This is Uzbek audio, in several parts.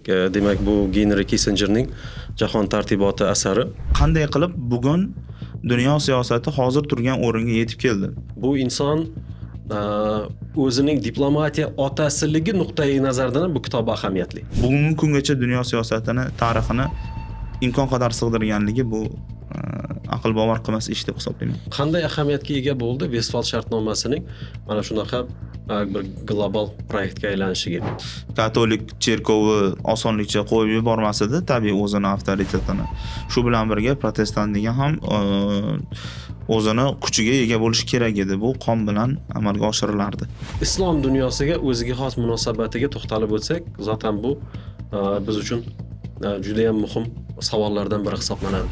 Demak, bu Henry Kissingerning Jahon tartiboti asari. Qanday qilib bugun dunyo siyosati hozir turgan o'ringa yetib keldi? Bu inson o'zining diplomatiya otasiligi nuqtai nazaridan ham bu kitob ahamiyatli. Bugungi kungacha dunyo siyosatini, tarixini imkon qadar sig'dirganligi bu aql bovar qilmas ish deb hisoblayman. Qanday ahamiyatga ega bo'ldi Vestfal shartnomasining mana shunaqa bir global proyektga aylanishiga? Katolik cherkovi osonlikcha qo'yib yubormasdi, tabiiy o'zini avtoritetini. Shu bilan birga protestant degan ham o'zini kuchiga ega bo'lishi kerak edi. Bu qon bilan amalga oshirilardi. Islom dunyosiga o'ziga xos munosabatiga to'xtalib o'tsak, zotan bu biz uchun juda ham muhim savollardan biri hisoblanadi.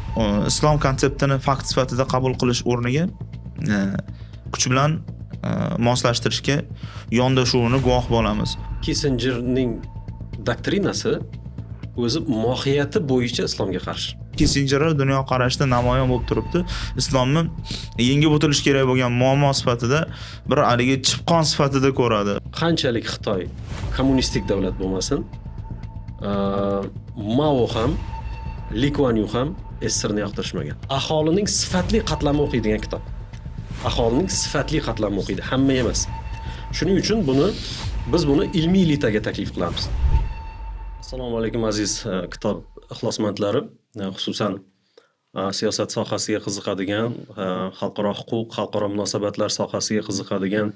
Islom konseptini fakt sifatida qabul qilish o'rniga kuch bilan moslashtirishga yondashuvini guvoh bo'lamiz. Kissingerning doktrinasi o'zi mohiyati bo'yicha islomga qarshi. Kissinger dunyoqarashida namoyon bo'lib turibdi. Islomni yengib o'tilish kerak bo'lgan muammo sifatida bir haligi chipqon sifatida ko'radi. Qanchalik Xitoy kommunistik davlat bo'lmasin, Mao ham, Li Kuan Yu ham SSRni yoqtirishmagan. Aholining sifatli qatlami o'qiydigan kitob. Aholining sifatli qatlami o'qiydi, hamma emas. Shuning uchun biz buni ilmiy elitaga taklif qilamiz. Assalomu alaykum aziz kitob ixlosmandlari, xususan siyosat sohasiga qiziqadigan, xalqaro huquq, xalqaro munosabatlar sohasiga qiziqadigan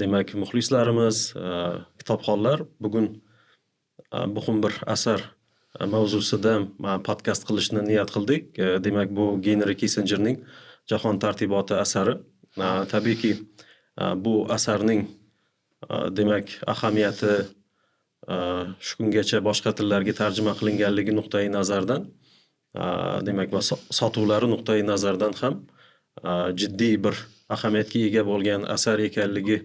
demak muxlislarimiz, kitobxonlar, bugun muhim bir asar mavzusida podkast qilishni niyat qildik. Demak, bu Henry Kissingerning Jahon tartiboti asari. Tabiiyki bu asarning demak ahamiyati shu kungacha boshqa tillarga tarjima qilinganligi nuqtai nazardan, demak va sotuvlari nuqtai nazardan ham jiddiy bir ahamiyatga ega bo'lgan asar ekanligi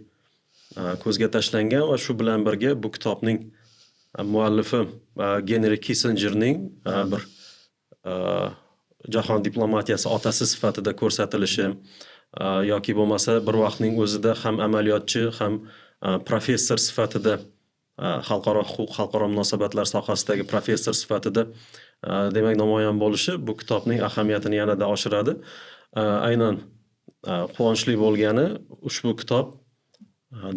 ko'zga tashlangan va shu bilan birga bu kitobning muallifi Henry Kissingerning bir jahon diplomatiyasi otasi sifatida ko'rsatilishi yoki bo'lmasa bir vaqtning o'zida ham amaliyotchi, ham professor sifatida xalqaro huquq, xalqaro munosabatlar sohasidagi professor sifatida demak namoyon bo'lishi bu kitobning ahamiyatini yanada oshiradi. Aynan quvonchli bo'lgani ushbu kitob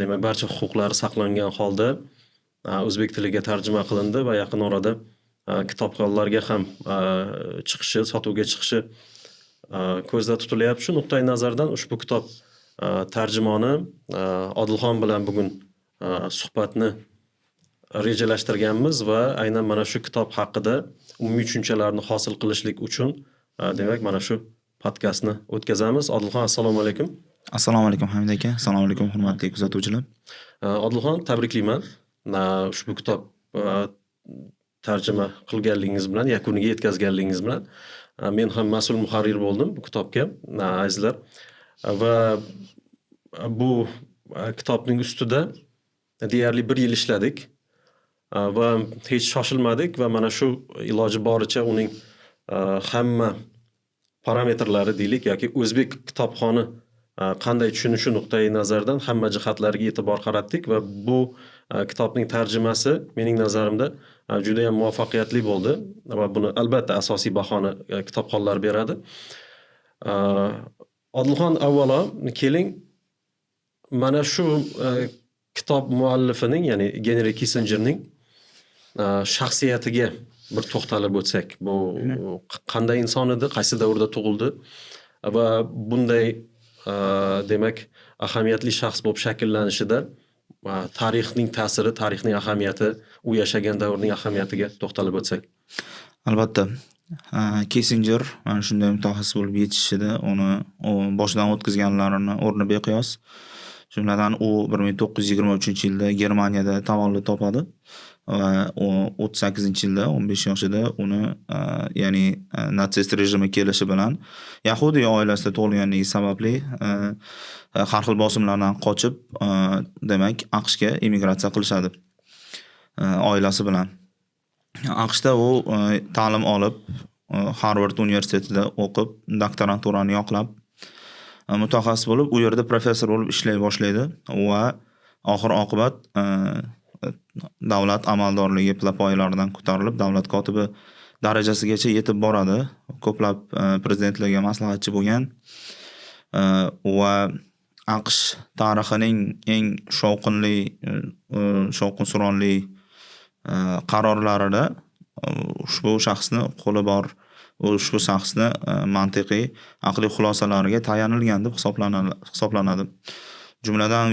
demak barcha huquqlari saqlangan holda o'zbek tiliga tarjima qilindi va yaqin orada kitobxonlarga ham chiqishi, sotuvga chiqishi ko'zda tutilyapti. Shu nuqtai nazardan ushbu kitob tarjimoni Odilxon bilan bugun suhbatni rejalashtirganmiz va aynan mana shu kitob haqida umumiy tushunchalarni hosil qilishlik uchun demak mana shu podkastni o'tkazamiz. Odilxon, assalomu alaykum. Assalomu alaykum Hamid aka. Assalomu alaykum hurmatli kuzatuvchilar. Odilxon, tabriklayman. Ushbu kitob tarjima qilganligingiz bilan, yakuniga yetkazganligingiz bilan men ham mas'ul muharrir bo'ldim bu kitobga, azizlar. Va bu kitobning ustida deyarli 1 yil ishladik va hech shoshilmadik va mana shu iloji boricha uning hamma parametrlari deylik yoki o'zbek kitobxoni qanday tushunishi nuqtai nazardan hamma jihatlariga e'tibor qaratdik va bu kitobning tarjimasi mening nazarimda juda ham muvaffaqiyatli bo'ldi va buni albatta asosiy bahoni kitobxonlar beradi. Odilxon, avvalo keling mana shu kitob muallifining, ya'ni Henry Kissingerning shaxsiyatiga bir to'xtalib o'tsak, bu qanday inson edi, qaysi davrda tug'ildi va bunday demak ahamiyatli shaxs bo'lib shakllanishida tarixning ta'siri, tarixning ahamiyati, u yashagan davrning ahamiyatiga to'xtalib o'tsak. Albatta, Kissinger mana shunday mutaxassis bo'lib yetishishida uni boshdan o'tkazganlarini o'rni beqiyos. Jumladan u 1923-yilda Germaniyada tavallud topadi va 38-yilda 15 yoshida uni ya'ni natsist rejimi kelishi bilan Yahudiy oilasida tug'ilganligi sababli har xil bosimlardan qochib demak AQShga emigratsiya qilishadi oilasi bilan. AQShda u ta'lim olib Harvard universitetida o'qib, doktoranturani yoqlab mutaxassis bo'lib, u yerda professor bo'lib ishlay boshlaydi va oxir oqibat davlat amaldorligi pillapoyalaridan ko'tarilib, davlat kotibi darajasigacha yetib boradi. Ko'plab prezidentlarga maslahatchi bo'lgan va AQSh tarixining eng shovqin suronli qarorlarida ushbu shaxsni qo'li bor, ushbu shaxsni mantiqiy, aqliy xulosalariga tayanilgan deb hisoblanadi. Jumladan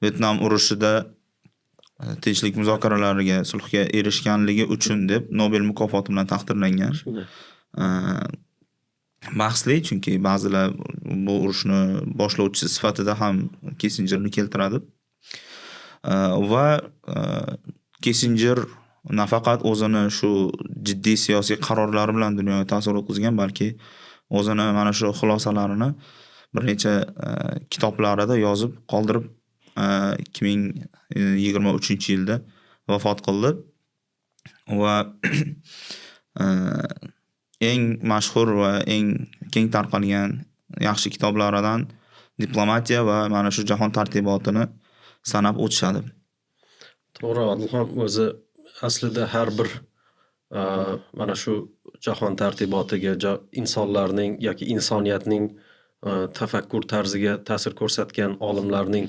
Vyetnam urushida tinchlik muzokaralariga, sulhga erishganligi uchun deb Nobel mukofoti bilan taqdirlangan. Bahsli, chunki ba'zilar bu urushni boshlovchisi sifatida ham Kissingerni keltiradi. Va Kissinger nafaqat o'zini shu jiddiy siyosiy qarorlari bilan dunyoga ta'sir o'tkazgan, balki o'zini mana shu xulosalarini bir necha kitoblarida yozib qoldirib 2023-yilda vafot qildi. Va eng mashhur va eng keng tarqalgan yaxshi kitoblaridan diplomatiya va mana shu jahon tartibotini sanab o'tishadi. To'g'ri, Adilxon o'zi aslida har bir mana shu jahon tartibotiga insonlarning yoki insoniyatning tafakkur tarziga ta'sir ko'rsatgan olimlarning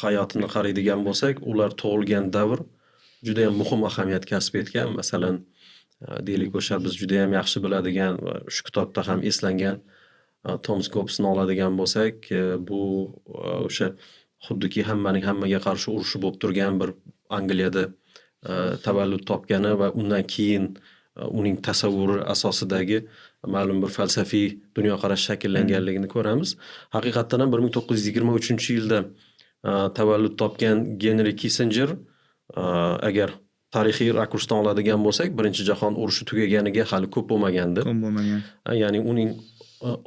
hayotini qaraydigan bo'lsak, ular tug'ilgan davr juda ham muhim ahamiyat kasb etgan. Masalan, deylik o'sha biz juda ham yaxshi biladigan va shu kitobda ham eslangan Thomas Hobbesni oladigan bo'lsak, bu o'sha xuddiki hammaning hammaga qarshi urushi bo'lib turgan bir Angliyada tavallud topgani va undan keyin uning tasavvuri asosidagi ma'lum bir falsafiy dunyoqarash shakllanganligini ko'ramiz. Haqiqatdan ham 1923-yilda tavallud topgan Henry Kissinger, agar tarixiy rakursdan oladigan bo'lsak, Birinchi jahon urushi tugaganiga hali ko'p bo'lmagandi. Ya'ni uning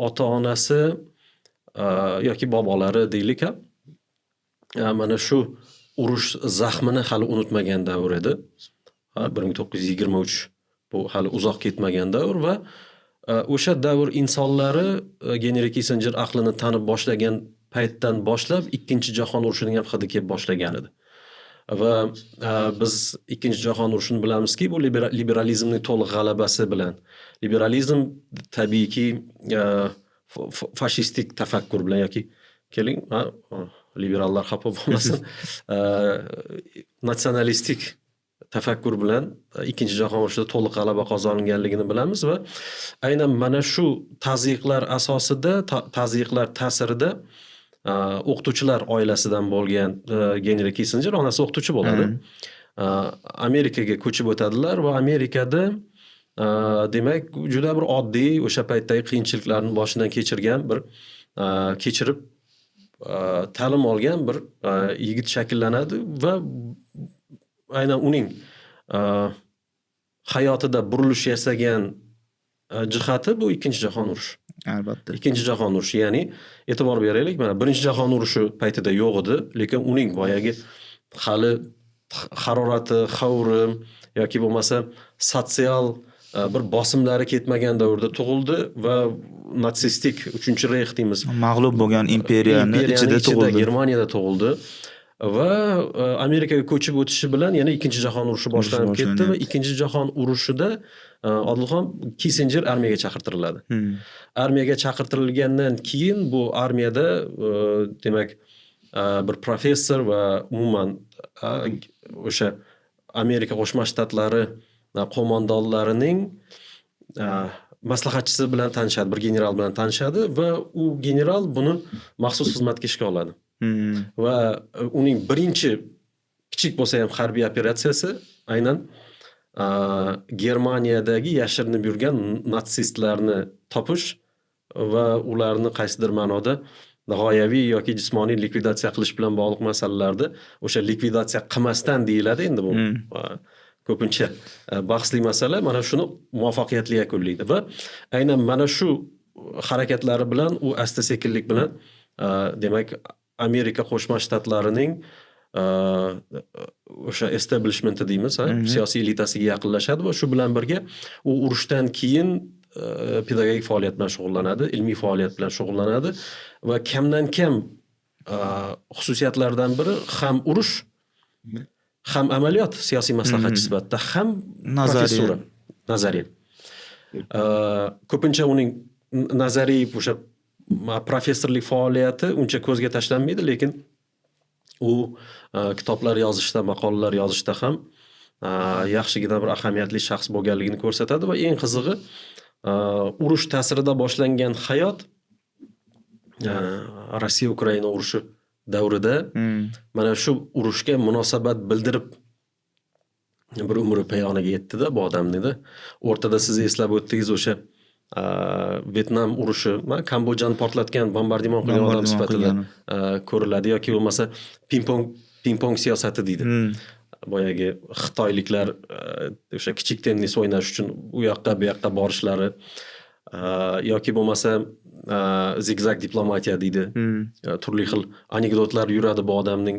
ota-onasi yoki bobolari deylik, mana shu urush zaxmini hali unutmagan davr edi. 1923 bu hali uzoq ketmagan davr va o'sha davr insonlari Henry Kissinger aqlini tanib boshlagan paytdan boshlab Ikkinchi jahon urushining ham hidi kelib boshlagan edi. Va biz Ikkinchi jahon urushini bilamizki, bu liberalizmning to'liq g'alabasi bilan. Liberalizm tabiiyki fashistik tafakkur bilan yoki keling, liberallar xafa bo'lmasin, natsionalistik tafakkur bilan Ikkinchi jahon urushida to'liq g'alaba qozonganligini bilamiz va aynan mana shu tazyiqlar asosida, tazyiqlar ta'sirida o'qituvchilar oilasidan bo'lgan Henry Kissinger, onasi o'qituvchi bo'ladi. Amerikaga ko'chib o'tadilar va Amerikada demak juda bir oddiy o'sha paytdagi qiyinchiliklarni boshidan kechirgan bir kechirib ta'lim olgan bir yigit shakllanadi va aynan uning hayotida burilish yasagan jihati bu Ikkinchi jahon urushi. Albatta. Ikkinchi jahon urushi, ya'ni e'tibor beraylik, mana Birinchi jahon urushi paytida yo'q edi, lekin uning boyagi hali harorati, xavri yoki bo'lmasa sotsial bir bosimlari ketmagan davrda tug'ildi va natsistik 3-Reyx deymiz, mag'lub bo'lgan imperiyani ichida tug'ildi. Germaniyada tug'ildi va Amerikaga ko'chib o'tishi bilan yana Ikkinchi jahon urushi boshlanib ketdi va Ikkinchi jahon urushida Odilxon Kissinger armiyaga chaqirtiriladi. Armiyaga chaqirtirilgandan keyin bu armiyada demak bir professor va umuman o'sha Amerika Qo'shma Shtatlari qo'mondonlarining maslahatchisi bilan tanishadi, bir general bilan tanishadi va u general buni maxsus xizmatga ishga oladi. Va uning birinchi kichik bo'lsa ham harbiy operatsiyasi aynan Germaniyadagi yashirinib yurgan natsistlarni topish va ularni qaysidir ma'noda g'oyaviy yoki jismoniy likvidatsiya qilish bilan bog'liq masalalarda o'sha likvidatsiya qilmasdan deyiladi endi bu. Ko'pincha bahsli masala, mana shuni muvaffaqiyatli yakunlaydi va aynan mana shu harakatlari bilan u asta-sekinlik bilan demak Amerika Qo'shma Shtatlarining o'sha establishmenti deymiz, siyosiy elitasiga yaqinlashadi va shu bilan birga u urushdan keyin pedagogik faoliyat bilan shug'ullanadi, ilmiy faoliyat bilan shug'ullanadi va kamdan kam xususiyatlaridan biri ham urush, ham amaliyot siyosiy maslahatchi sifatida, ham professura, nazariy. Ko'pincha uning nazariy o'sha professorlik faoliyati uncha ko'zga tashlanmaydi, lekin u kitoblar yozishda, maqolalar yozishda ham yaxshigina bir ahamiyatli shaxs bo'lganligini ko'rsatadi va eng qizig'i urush ta'sirida boshlangan hayot Rossiya Ukraina urushi davrida mana shu urushga munosabat bildirib bir umri payoniga yetdi-da bu odamning-da. O'rtada siz eslab o'tdingiz o'sha Vyetnam urushi, Kambodjani portlatgan, bombardimon qilgan odam sifatida ko'riladi yoki bo'lmasa ping-pong siyosati deydi. Boyagi xitoyliklar o'sha kichik tennis o'ynash uchun u yoqqa bu yoqqa borishlari yoki bo'lmasa zigzag diplomatiya deydi. Turli xil anekdotlar yuradi bu odamning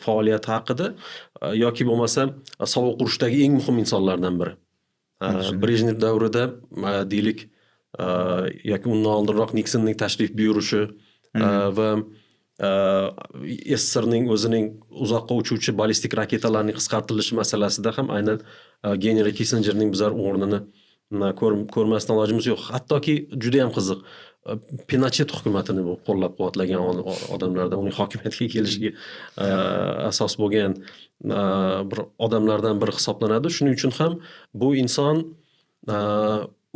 faoliyati haqida yoki bo'lmasa sovuq urushdagi eng muhim insonlardan biri. Brejnev davrida deylik yoki undan oldinroq Niksonning tashrif buyurishi va SSRning o'zining uzoqqa uchuvchi ballistik raketalarning qisqartirilishi masalasida ham aynan Henry Kissingerning bizlar o'rnini ko'rmasdan ilojimiz yo'q. Hattoki juda ham qiziq. Pinochet hukumatini bu qo'llab-quvvatlagan odamlardan, uning hokimiyatga kelishiga asos bo'lgan bir odamlardan biri hisoblanadi. Shuning uchun ham bu inson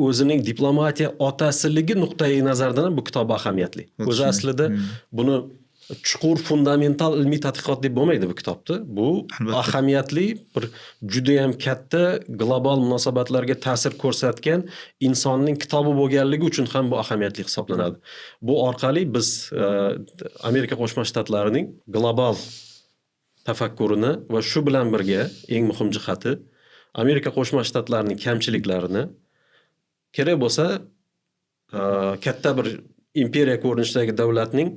o'zining diplomatiya otasiligi nuqtai nazaridan ham bu kitob ahamiyatli. O'zi aslida buni chuqur fundamental ilmiy tadqiqot deb bo'lmaydi bu kitobda. Bu ahamiyatli bir juda ham katta global munosabatlarga ta'sir ko'rsatgan insonning kitobi bo'lganligi uchun ham bu ahamiyatli hisoblanadi. Bu orqali biz Amerika Qo'shma Shtatlarining global tafakkurini va shu bilan birga eng muhim jihati Amerika Qo'shma Shtatlarining kamchiliklarini, kerak bo'lsa katta bir imperiya ko'rinishidagi davlatning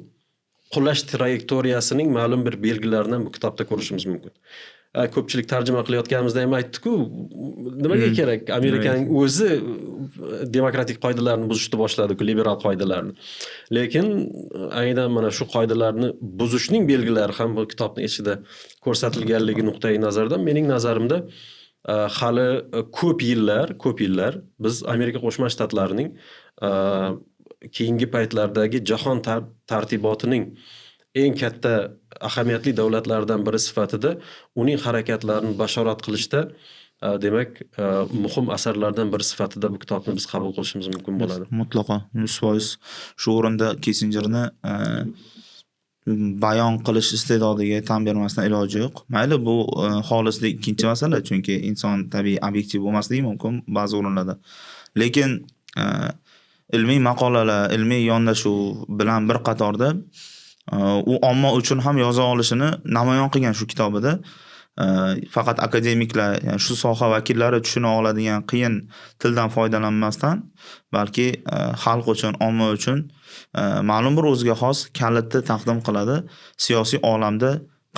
qulash trayektoriyasining ma'lum bir belgilarini bu kitobda ko'rishimiz mumkin. Ko'pchilik tarjima qilayotganimizda ham aytdik-ku, nimaga kerak Amerikaning o'zi demokratik qoidalarni buzishni boshladi-ku, liberal qoidalarni. Lekin aynan mana shu qoidalarni buzishning belgilari ham bu kitobning ichida ko'rsatilganligi nuqtai nazaridan mening nazarimda hali ko'p yillar biz Amerika Qo'shma Shtatlarining keyingi paytlardagi jahon tartibotining eng katta ahamiyatli davlatlaridan biri sifatida uning harakatlarini bashorat qilishda demak muhim asarlardan biri sifatida bu kitobni biz qabul qilishimiz mumkin bo'ladi. Mutlaqo 100%. Shu o'rinda Kissingerni bayon qilish iste'dodiga tan bermasdan iloji yo'q. Mayli bu xolislik ikkinchi masala, chunki inson tabiiy obyektiv bo'lmasligi mumkin ba'zi o'rinlarda. Lekin ilmiy maqolalar, ilmiy yondashuv bilan bir qatorda u omma uchun ham yoza olishini namoyon qilgan shu kitobida. Faqat akademiklar, ya'ni shu soha vakillari tushuna oladigan qiyin tildan foydalanmasdan, balki xalq uchun, omma uchun ma'lum bir o'ziga xos kalitni taqdim qiladi. Siyosiy olamda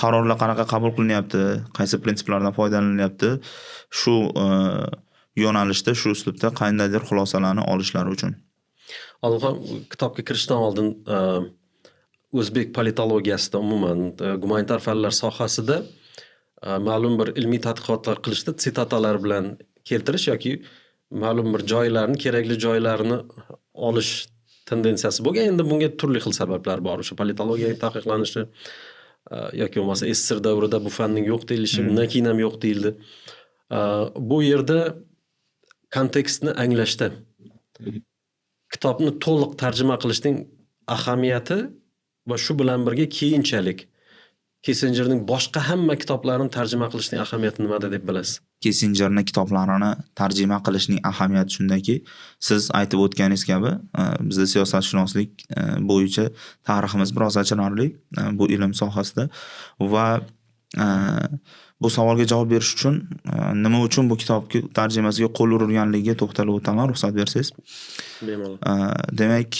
qarorlar qanaqa qabul qilinyapti, qaysi prinsiplardan foydalanilyapti, shu yo'nalishda, shu uslubda qandaydir xulosalarni olishlari uchun. Oldin kitobga kirishdan oldin o'zbek politologiyasida umuman gumanitar fanlar sohasida ma'lum bir ilmiy tadqiqotlar qilishda sitatalar bilan keltirish yoki ma'lum bir joylarni, kerakli joylarini olish tendensiyasi bo'lgan. Endi bunga turli xil sabablar bor. O'sha politologiyaning taqiqlanishi yoki bo'lmasa SSR davrida bu fanning yo'q deyilishi, undan keyin ham yo'q deyildi. Bu yerda kontekstni anglashda kitobni to'liq tarjima qilishning ahamiyati va shu bilan birga keyinchalik Kissingerning boshqa hamma kitoblarini tarjima qilishning ahamiyati nimada deb bilasiz? Kissingerning kitoblarini tarjima qilishning ahamiyati shundaki, siz aytib o'tganingiz kabi, bizda siyosatshunoslik bo'yicha tariximiz biroz achinarli bu ilm sohasida va bu savolga javob berish uchun nima uchun bu kitobga tarjimasiga qo'l urilganligiga to'xtalib o'taman, ruxsat bersangiz. Bemalol. Demak,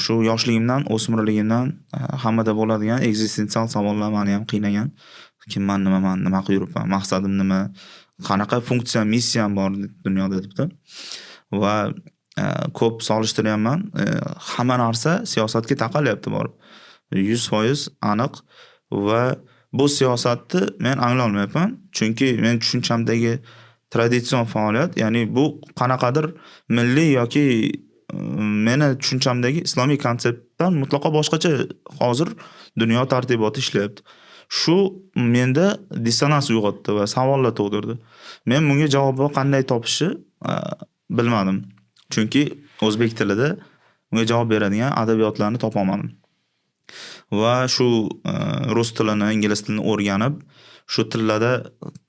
shu yoshligimdan, o'smirligimdan hammada bo'ladigan ekzistensial savollar meni ham qiynagan. Kimman, nimaman, nima qilib yuribman, maqsadim nima, qanaqa funksiya, missiyam bor dunyoda debdi. Va ko'p solishtiryapman. Hamma narsa siyosatga taqalyapti borib. 100% aniq va bu siyosatni men anglolmayapman. Chunki men tushunchamdagi traditsion faoliyat, ya'ni bu qanaqadir milliy yoki meni tushunchamdagi islomiy konseptdan mutlaqo boshqacha hozir dunyo tartiboti ishlayapti. Shu menda dissonans uyg'otdi va savollar tug'dirdi. Men bunga javobni qanday topishni bilmadim. Chunki o'zbek tilida bunga javob beradigan adabiyotlarni topa olmadim. Va shu rus tilini, ingliz tilini o'rganib, shu tillarda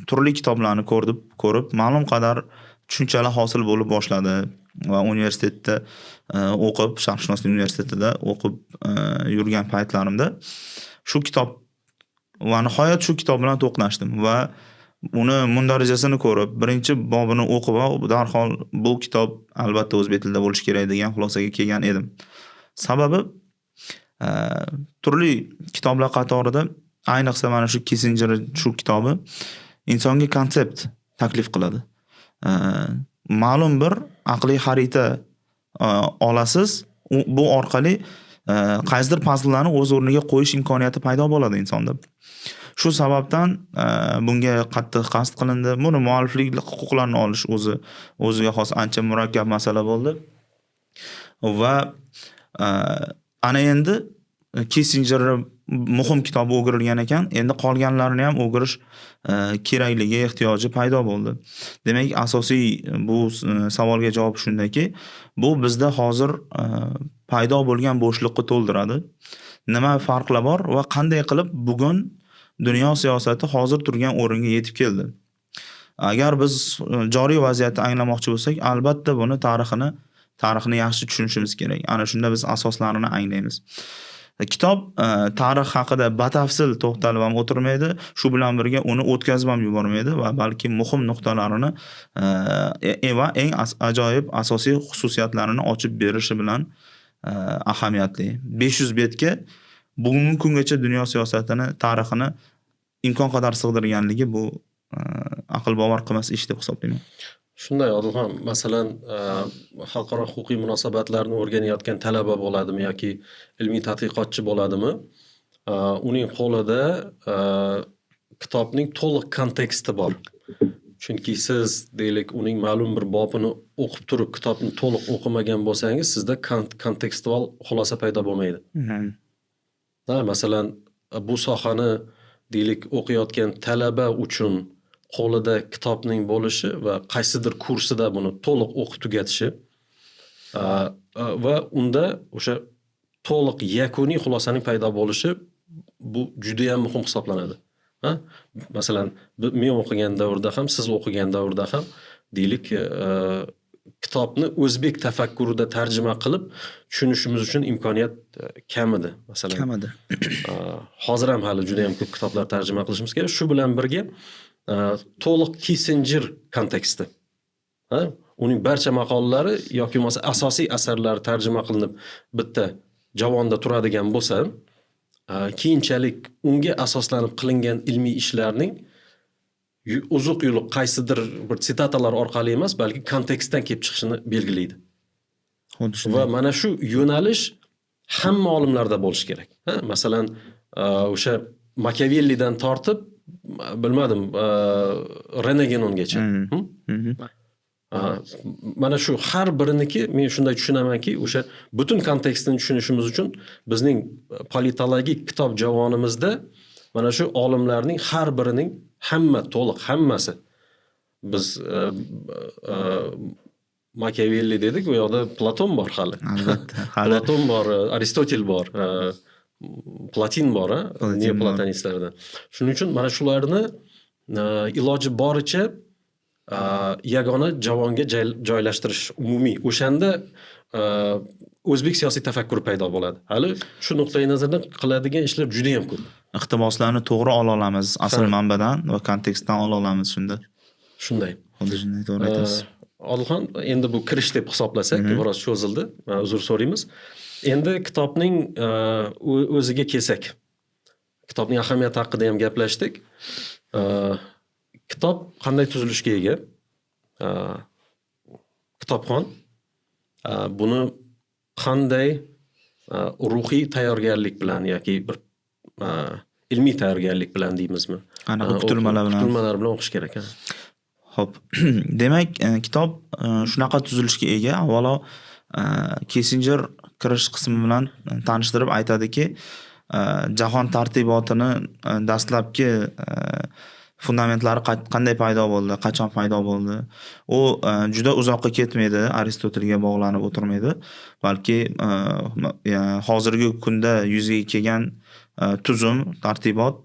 turli kitoblarni ko'rib, ma'lum qadar tushunchalar hosil bo'lib boshladi va universitetda o'qib, Sharqshunoslik universitetida o'qib yurgan paytlarimda shu kitob va nihoyat shu kitob bilan to'qnashdim va uni mundarajasini ko'rib, birinchi bobini o'qib, darhol bu kitob albatta o'zbek tilida bo'lishi kerak degan xulosaga kelgan edim. Sababi turli kitoblar qatorida, ayniqsa mana shu Kissinger shu kitobi insonga konsept taklif qiladi. Ma'lum bir aqliy xarita olasiz, bu orqali qaysidir puzzlelarni o'z o'rniga qo'yish imkoniyati paydo bo'ladi insonda. Shu sababdan bunga qattiq qasd qilindi. Buni mualliflik huquqlarini olish o'ziga xos ancha murakkab masala bo'ldi. Va ana endi Kissinger muhim kitobi o'girilgan ekan, endi qolganlarini ham o'girish kerakligi, ehtiyoji paydo bo'ldi. Demak, asosiy bu savolga javob shundaki, bu bizda hozir paydo bo'lgan bo'shliqni to'ldiradi. Nima farqlar bor va qanday qilib bugun dunyo siyosati hozir turgan o'ringa yetib keldi? Agar biz joriy vaziyatni anglamoqchi bo'lsak, albatta buni tarixni yaxshi tushunishimiz kerak. Ana shunda biz asoslarini anglaymiz. Kitob tarix haqida batafsil to'xtalib ham o'tirmaydi, shu bilan birga uni o'tkazib ham yubormaydi va balki muhim nuqtalarini va eng ajoyib asosiy xususiyatlarini ochib berishi bilan ahamiyatli. 500 betga bugungi kungacha dunyo siyosatini, tarixini imkon qadar sig'dirganligi bu aql bovar qilmas ish deb hisoblayman. Shunday, Odilxon, masalan, xalqaro huquqiy munosabatlarni o'rganayotgan talaba bo'ladimi yoki ilmiy tadqiqotchi bo'ladimi, uning qo'lida kitobning to'liq konteksti bor. Chunki siz, deylik, uning ma'lum bir bobini o'qib turib, kitobni to'liq o'qimagan bo'lsangiz, sizda kontekstual xulosa paydo bo'lmaydi. Masalan, bu sohani, deylik, o'qiyotgan talaba uchun qo'lida kitobning bo'lishi va qaysidir kursida buni to'liq o'qib tugatishi va unda o'sha to'liq yakuniy xulosaning paydo bo'lishi bu juda ham muhim hisoblanadi. Masalan, men o'qigan davrda ham, siz o'qigan davrda ham, deylik, kitobni o'zbek tafakkurida tarjima qilib tushunishimiz uchun imkoniyat kam edi, masalan. Kam edi. Hozir ham hali juda ham ko'p kitoblar tarjima qilishimiz kerak. Shu bilan birga to'liq Kissinger konteksti. Uning barcha maqolalari yoki bo'lmasa asosiy asarlari tarjima qilinib bitta javonda turadigan bo'lsa, keyinchalik unga asoslanib qilingan ilmiy ishlarning uzuq yo'li qaysidir bir sitatalar orqali emas, balki kontekstdan kelib chiqishini belgilaydi. Va mana shu yo'nalish hamma olimlarda bo'lishi kerak. Masalan, o'sha Machiavellidan tortib, bilmadim, René Guénongacha. Mana shu har biriniki men shunday tushunamanki, o'sha butun kontekstni tushunishimiz uchun bizning politologik kitob javonimizda mana shu olimlarning har birining to'liq hammasi, biz Machiavelli dedik, u yoqda Platon bor hali. Albatta. Platon bor, Aristotel bor, Platin bor, neoplatonistlardan. Shuning uchun mana shularni iloji boricha yagona javonga joylashtirish umumiy. O'shanda o'zbek siyosiy tafakkuri paydo bo'ladi. Hali shu nuqtai nazardan qiladigan ishlar juda ham ko'p. Iqtiboslarni to'g'ri ola olamiz, asl manbadan va kontekstdan ola olamiz shunda. Shunday. Xuddi shunday to'g'ri aytasiz. Odilxon, endi bu kirish deb hisoblasak, biroz cho'zildi. Uzr so'raymiz. Endi kitobning o'ziga kelsak. Kitobning ahamiyati haqida ham gaplashdik. Kitob qanday tuzilishga ega? Kitobxon buni qanday ruhiy tayyorgarlik bilan yoki bir ilmiy tayyorgarlik bilan deymizmi? Anaqa kutilmalar bilan. Kutilmalar bilan o'qish kerak. Xo'p. Demak, kitob shunaqa tuzilishga ega. Avvalo, Kissinger kirish qismi bilan tanishtirib aytadiki, jahon tartibotini dastlabki fundamentlari qanday paydo bo'ldi, qachon paydo bo'ldi. U juda uzoqqa ketmaydi, Aristotelga bog'lanib o'tirmaydi, balki hozirgi kunda yuzaga kelgan tuzum, tartibot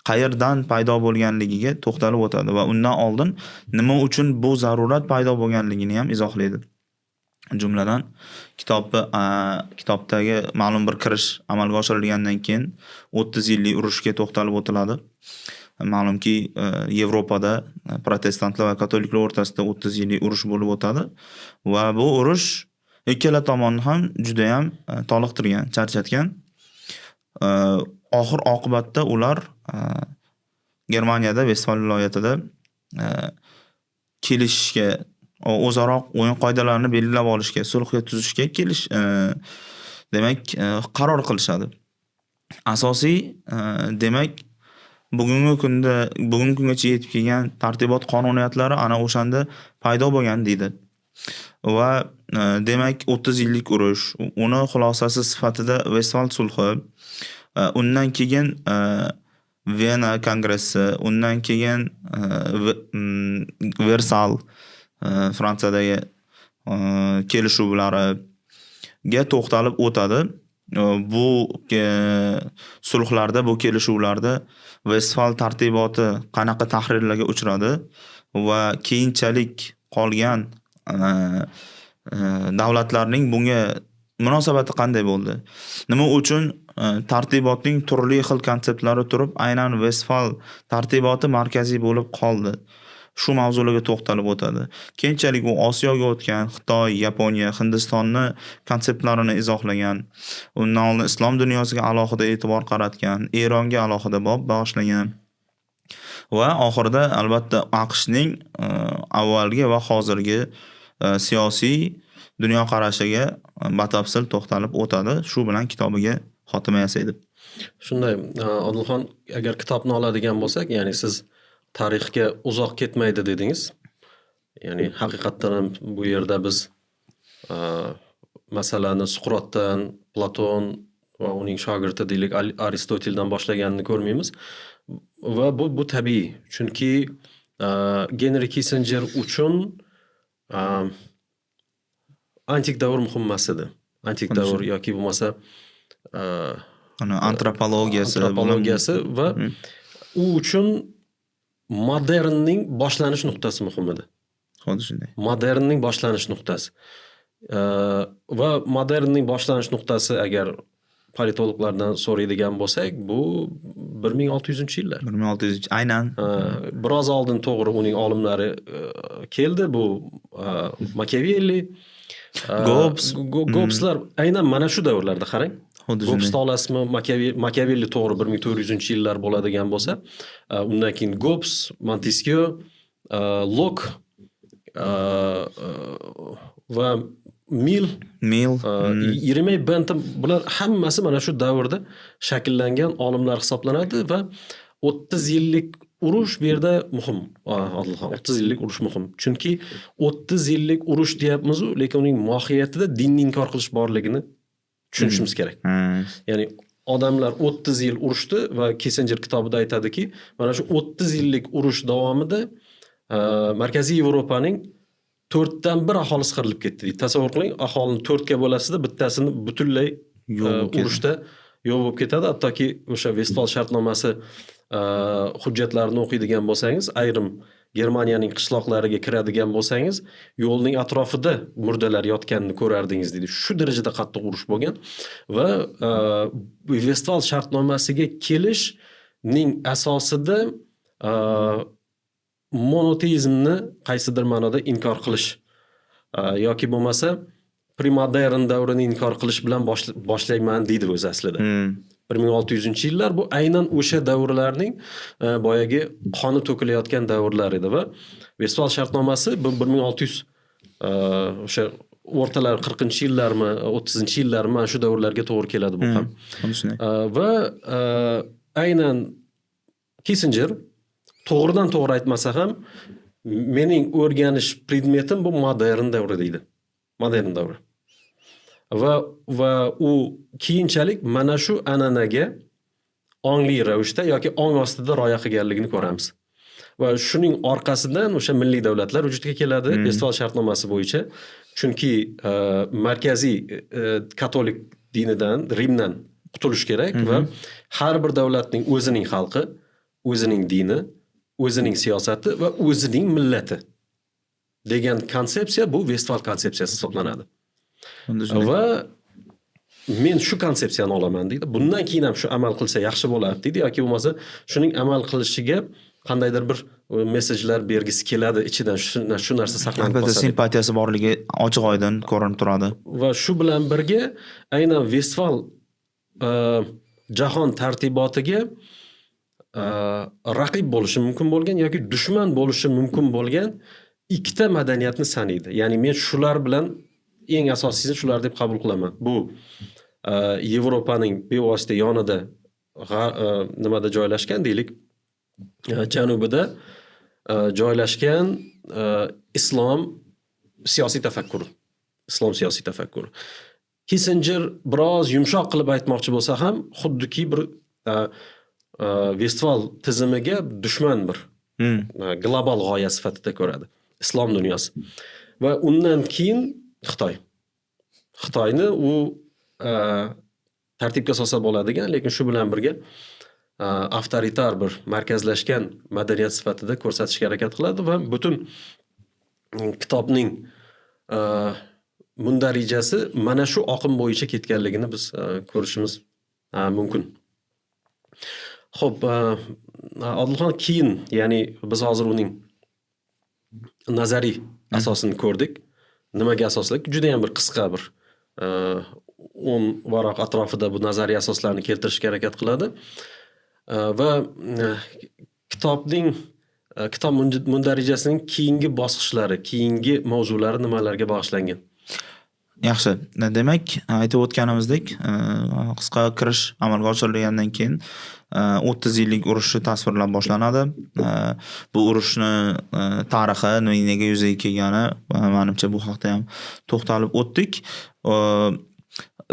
qayerdan paydo bo'lganligiga to'xtalib o'tadi va undan oldin nima uchun bu zarurat paydo bo'lganligini ham izohlaydi. Jumladan, kitobdagi ma'lum bir kirish amalga oshirilgandan keyin 30 yillik urushga to'xtalib o'tiladi. Ma'lumki, Yevropada protestantlar va katoliklar o'rtasida 30 yillik urush bo'lib o'tadi va bu urush ikkala tomonni ham juda ham toliqtirgan, charchatgan. Oxir oqibatda ular Germaniyada, Vestfal viloyatida kelishishga, o'zaro o'yin qoidalarini belgilab olishga, sulhga tuzishga demak, qaror qilishadi. Asosiy demak, bugungi kungacha yetib kelgan tartibot qonuniyatlari ana o'shanda paydo bo'lgan deydi. Va demak 30 yillik urush, uni xulosasi sifatida Vestfal sulhi, undan keyin Vena kongressi, undan keyin Versal Fransiyadagi kelishuvlariga to'xtalib o'tadi. Bu sulhlarda, bu kelishuvlarda Vestfal tartiboti qanaqa tahrirlarga uchradi va keyinchalik qolgan davlatlarning bunga munosabati qanday bo'ldi? Nima uchun tartibotning turli xil konseptlari turib, aynan Vestfal tartiboti markaziy bo'lib qoldi? Shu mavzularga to'xtalib o'tadi. Keyinchalik u Osiyoga o'tgan, Xitoy, Yaponiya, Hindistonni konseptlarini izohlagan, undan oldin islom dunyosiga alohida e'tibor qaratgan, Eronga alohida bob bag'ishlagan va oxirida albatta AQShning avvalgi va hozirgi siyosiy dunyoqarashiga batafsil to'xtalib o'tadi. Shu bilan kitobiga xotima yasaydi. Shunday, Odilxon, agar kitobni oladigan bo'lsak, ya'ni siz tarixga uzoq ketmaydi dedingiz. Ya'ni haqiqatdan ham bu yerda biz masalani Suqrotdan, Platon va uning shogirdi deylik Aristoteldan boshlaganini ko'rmaymiz. Va bu tabiiy, chunki Henry Kissinger uchun antik davr muhim emas edi. Antik davr yoki bo'lmasa antropologiyasi va u uchun modernning boshlanish nuqtasi muhim edi. Xuddi shunday. Modernning boshlanish nuqtasi. Va modernning boshlanish nuqtasi agar politologlardan so'raydigan bo'lsak, bu 1600-yillar. 1600, aynan. Biroz oldin to'g'ri uning olimlari keldi, bu Machiavelli, Gobbeslar aynan mana shu davrlarda qarang. Gobbes olasizmi, Machiavelli to'g'ri 1400-yillar bo'ladigan bo'lsa, undan keyin Gobbes, Montesquieu, Locke va Mill, Yeremey Bentham, bular hammasi mana shu davrda shakllangan olimlar hisoblanadi va 30 yillik urush bu yerda muhim. 30 yillik urush muhim. Chunki 30 yillik urush deyapmiz, lekin uning mohiyatida dinni inkor qilish borligini tushunishimiz kerak. Ya'ni odamlar 30 yil urushdi va Kissinger kitobida aytadiki, mana shu 30 yillik urush davomida Markaziy Yevropaning 4dan 1 aholisi qirilib ketdi deydi. Tasavvur qiling, aholini 4 ga bo'lasida, bittasini butunlay urushda yo'q bo'lib ketadi. Hattoki o'sha Vestfal shartnomasi hujjatlarini o'qiydigan bo'lsangiz, ayrim Germaniyaning qishloqlariga kiradigan bo'lsangiz, yo'lning atrofida murdalar yotganini ko'rardingiz deydi. Shu darajada qattiq urush bo'lgan va Vestfal shartnomasiga kelishning asosida monoteizmni qaysidir ma'noda inkor qilish yoki bo'lmasa premodern davrini inkor qilish bilan boshlayman deydi o'zi aslida. 1600-yillar bu aynan o'sha davrlarning boyagi qoni to'kilayotgan davrlar edi va Vestfal shartnomasi 1600 o'sha o'rtalar 40-yillarmi, 30-yillarmi mana shu davrlarga to'g'ri keladi bu ham. Xuddi shunday. Va aynan Kissinger to'g'ridan to'g'ri aytmasa ham mening o'rganish predmetim bu modern davri deydi. Modern davri. Va u keyinchalik mana shu an'anaga ongli ravishda yoki ong ostida rioya qilganligini ko'ramiz. Va shuning orqasidan o'sha milliy davlatlar vujudga keladi Vestfal shartnomasi bo'yicha. Chunki markaziy katolik dinidan, Rimdan qutulish kerak va har bir davlatning o'zining xalqi, o'zining dini, o'zining siyosati va o'zining millati degan konsepsiya bu Vestfal konsepsiyasi hisoblanadi. Va men shu konsepsiyani olaman deydi. Bundan keyin ham shu amal qilsa yaxshi bo'lardi deydi yoki bo'lmasa shuning amal qilishiga qandaydir bir mesajlar bergisi keladi ichidan shu narsa saqlanib Albatta qolsa. simpatiyasi borligi ochiq oydin ko'rinib turadi. Va shu bilan birga aynan Vestfal jahon tartibotiga raqib bo'lishi mumkin bo'lgan yoki dushman bo'lishi mumkin bo'lgan ikkita madaniyatni sanaydi. Ya'ni men shular bilan eng asosiysi shular deb qabul qilaman. Bu Yevropaning bevosita yonida nimada joylashgan deylik, janubida joylashgan islom siyosiy tafakkuri. Islom siyosiy tafakkuri. Kissinger biroz yumshoq qilib aytmoqchi bo'lsa ham, xuddiki bir Vestfal tizimiga dushman bir global g'oya sifatida ko'radi. Islom dunyosi. Va undan keyin Xitoy. Xitoyni u tartibga solsa bo'ladigan, lekin shu bilan birga avtoritar bir markazlashgan madaniyat sifatida ko'rsatishga harakat qiladi va butun kitobning mundarijasi mana shu oqim bo'yicha ketganligini biz ko'rishimiz mumkin. Xo'p, Odilxon keyin, ya'ni biz hozir uning nazariy asosini ko'rdik. Nimaga asoslanib? Juda ham bir qisqa bir 10 varoq atrofida bu nazariy asoslarni keltirishga harakat qiladi. Va kitob mundarijasining keyingi bosqichlari, keyingi mavzulari nimalarga bag'ishlangan? Yaxshi. Demak, aytib o'tganimizdek, qisqa kirish amalga oshirilgandan keyin 30 yillik urushni tasvirlab boshlanadi. Bu urushni tarixi, nega yuzaga kelgani, menimcha bu haqda ham to'xtalib o'tdik.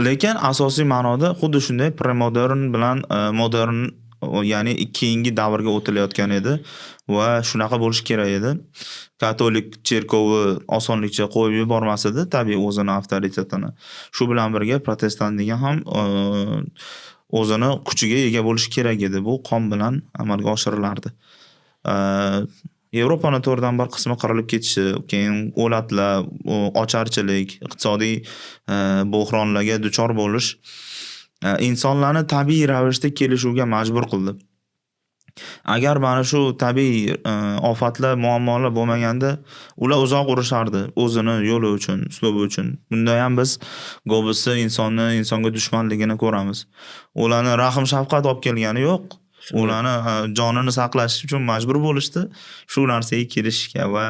Lekin asosiy ma'noda xuddi shunday premodern bilan modern, ya'ni keyingi davrga o'tilayotgan edi va shunaqa bo'lishi kerak edi. Katolik cherkovi osonlikcha qo'yib yubormas edi, tabiiy o'zini avtoritetini. Shu bilan birga protestant degan ham o'zini kuchiga ega bo'lishi kerak edi. Bu qon bilan amalga oshirilardi. Yevropani to'rdan bir qismi qirilib ketishi, keyin o'latlar, ocharchilik, iqtisodiy bo'hronlarga duchor bo'lish insonlarni tabiiy ravishda kelishuvga majbur qildi. Agar mana shu tabiiy ofatlar, muammolar bo'lmaganda, ular uzoq urushardi o'zini yo'li uchun, uslubi uchun. Bunda ham biz go'bisi insonga dushmanligini ko'ramiz. Ularni rahm shafqat olib kelgani yo'q. Ularni jonini saqlash uchun majbur bo'lishdi. Shu narsaga kelishga va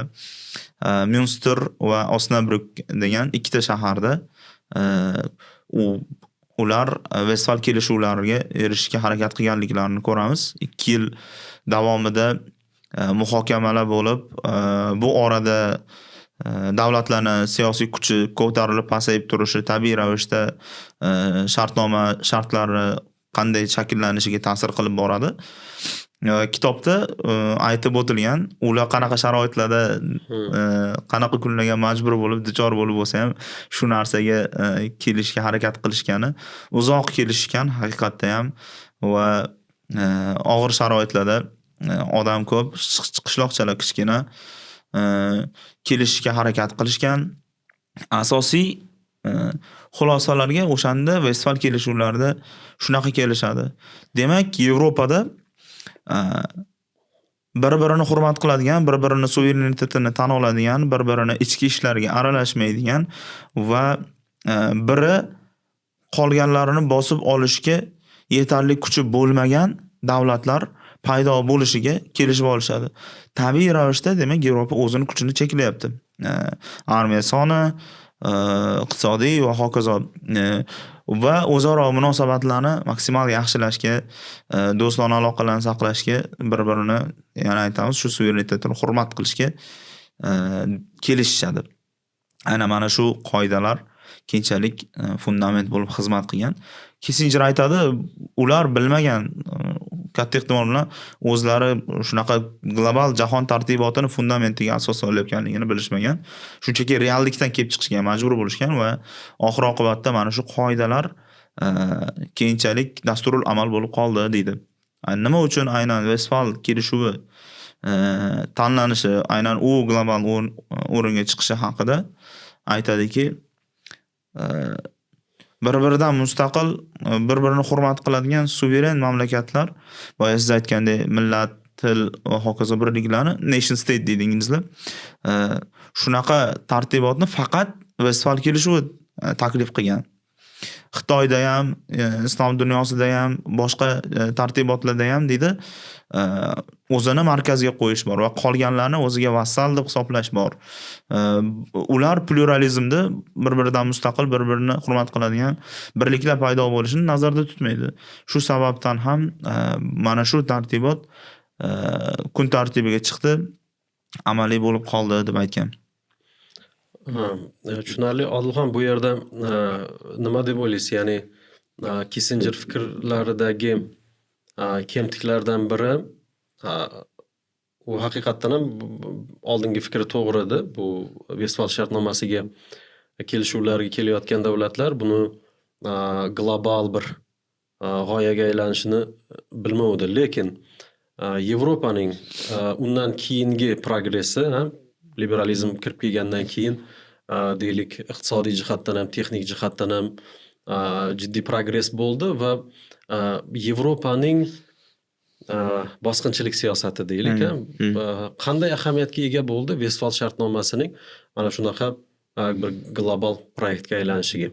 Münster va Osnabrück degan ikkita shaharda ular Vestfal kelishuvlariga erishishga harakat qilganliklarini ko'ramiz. 2 yil davomida muhokamalar bo'lib, bu orada davlatlarning siyosiy kuchi ko'tarilib pasayib turishi tabiiy ravishda shartnoma shartlari qanday shakllanishiga ta'sir qilib boradi. Kitobda aytib o'tilgan, ular qanaqa sharoitlarda qanaqa kunlarga majbur bo'lib, duchor bo'lib bo'lsa ham shu narsaga kelishga harakat qilishgani, uzoq kelishgan haqiqatda ham va og'ir sharoitlarda odam ko'p, qishloqchalar kichkina kelishga harakat qilishgan. Asosiy xulosalarga o'shanda Vestfal kelishuvlarida shunaqa kelishadi. Demak, Yevropada bir-birini hurmat qiladigan, bir-birini suverenitetini tan oladigan, bir-birini ichki ishlariga aralashmaydigan va biri qolganlarini bosib olishga yetarli kuchi bo'lmagan davlatlar paydo bo'lishiga kelishib olishadi. Tabiiy ravishda demak Yevropa o'zini kuchini cheklayapti. Armiya soni, iqtisodiy va hokazo va o'zaro munosabatlarni maksimal yaxshilashga, do'stona aloqalarni saqlashga, bir-birini yana aytamiz, shu suverenitetni hurmat qilishga kelishishadi. Aynan mana shu qoidalar keyinchalik fundament bo'lib xizmat qilgan. Kissinger aytadi, ular bilmagan katta ehtimol bilan o'zlari shunaqa global jahon tartibotini fundamentiga asos solayotganligini bilishmagan. Shunchaki reallikdan kelib chiqishga majbur bo'lishgan va oxir oqibatda mana shu qoidalar keyinchalik dasturul amal bo'lib qoldi deydi. Nima uchun aynan Westfal kelishuvi tanlanishi, aynan u global o'ringa chiqishi haqida aytadiki, bir-biridan mustaqil, bir-birini hurmat qiladigan suveren mamlakatlar, boya siz aytgandek millat, til va hokazo birliklarni nation state deydi inglizlar. Shunaqa tartibotni faqat Westfal kelishuvi taklif qilgan. Xitoyda ham, islom dunyosida ham, boshqa tartibotlarda ham deydi, o'zini markazga qo'yish bor va qolganlarni o'ziga vassal deb hisoblash bor. Ular pluralizmda bir-biridan mustaqil, bir-birini hurmat qiladigan birliklar paydo bo'lishini nazarda tutmaydi. Shu sababdan ham mana shu tartibot kun tartibiga chiqdi, amaliy bo'lib qoldi deb aytgan. Tushunarli. Odilxon, bu yerda nima deb o'ylaysiz? Ya'ni Kissinger fikrlaridagi kemtiklardan biri, u haqiqatdan ham oldingi fikri to'g'ri edi. Bu Westfal shartnomasiga kelishuvlarga kelayotgan davlatlar buni global bir g'oyaga aylanishini bilmovdi. Lekin Yevropaning undan keyingi progressi, liberalizm kirib kelgandan keyin deylik iqtisodiy jihatdan ham, texnik jihatdan ham jiddiy progress bo'ldi va Yevropaning bosqinchilik siyosati deylik, qanday ahamiyatga ega bo'ldi Westfal shartnomasining mana shunaqa bir global proyektga aylanishiga?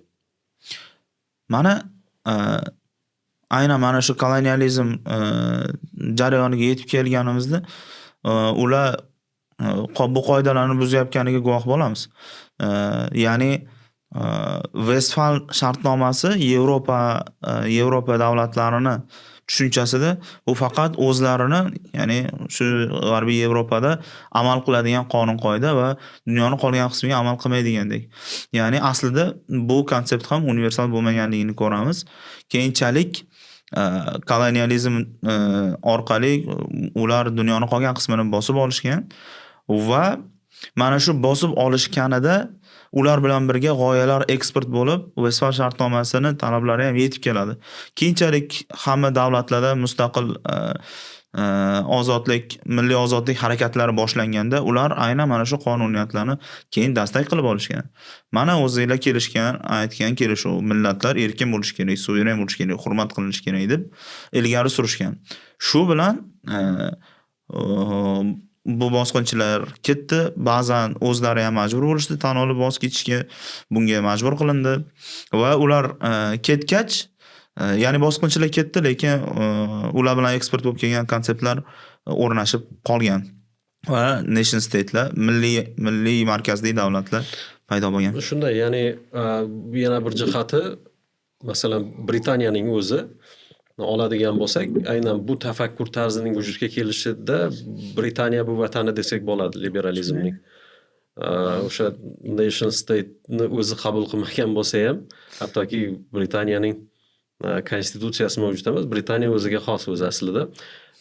Mana aynan mana shu kolonializm jarayoniga yetib kelganimizda ular bu qoidalarni buzayotganiga guvoh bo'lamiz. Ya'ni Westfal shartnomasi Yevropa davlatlarini tushunchasida u faqat o'zlarini, ya'ni shu G'arbiy Yevropada amal qiladigan qonun-qoida va dunyoning qolgan qismiga amal qilmaydigandek. Ya'ni aslida bu konsept ham universal bo'lmaganligini ko'ramiz. Keyinchalik kolonializm orqali ular dunyoning qolgan qismini bosib olishgan va mana shu bosib olishganida ular bilan birga g'oyalar eksport bo'lib, Westfal shartnomasining talablari ham yetib keladi. Keyinchalik hamma davlatlarda mustaqil ozodlik, milliy ozodlik harakatlari boshlanganda ular aynan mana shu qonuniyatlarni keyin dastak qilib olishgan. Mana o'zingizlar kelishgan, aytgan kelishuv, millatlar erkin bo'lishi kerak, suveren bo'lishi kerak, hurmat qilinishi kerak deb ilgari surishgan. Shu bilan bu bosqinchilar ketdi, ba'zan o'zlari ham majbur bo'lishdi, tan olib voz kechishga, bunga majbur qilindi va ular ketgach, ya'ni bosqinchilar ketdi, lekin ular bilan eksport bo'lib kelgan konseptlar o'rnashib qolgan va nation state'lar, milliy markazli davlatlar paydo bo'lgan. Shunday, ya'ni yana bir jihati, masalan, Britaniyaning o'zi oladigan bo'lsak, aynan bu tafakkur tarzining vujudga kelishida Britaniya bu vatani desak bo'ladi liberalizmning. O'sha nation state'ni o'zi qabul qilmagan bo'lsa ham, hattoki Britaniyaning konstitutsiyasi mavjud emas, Britaniya o'ziga xos o'zi aslida.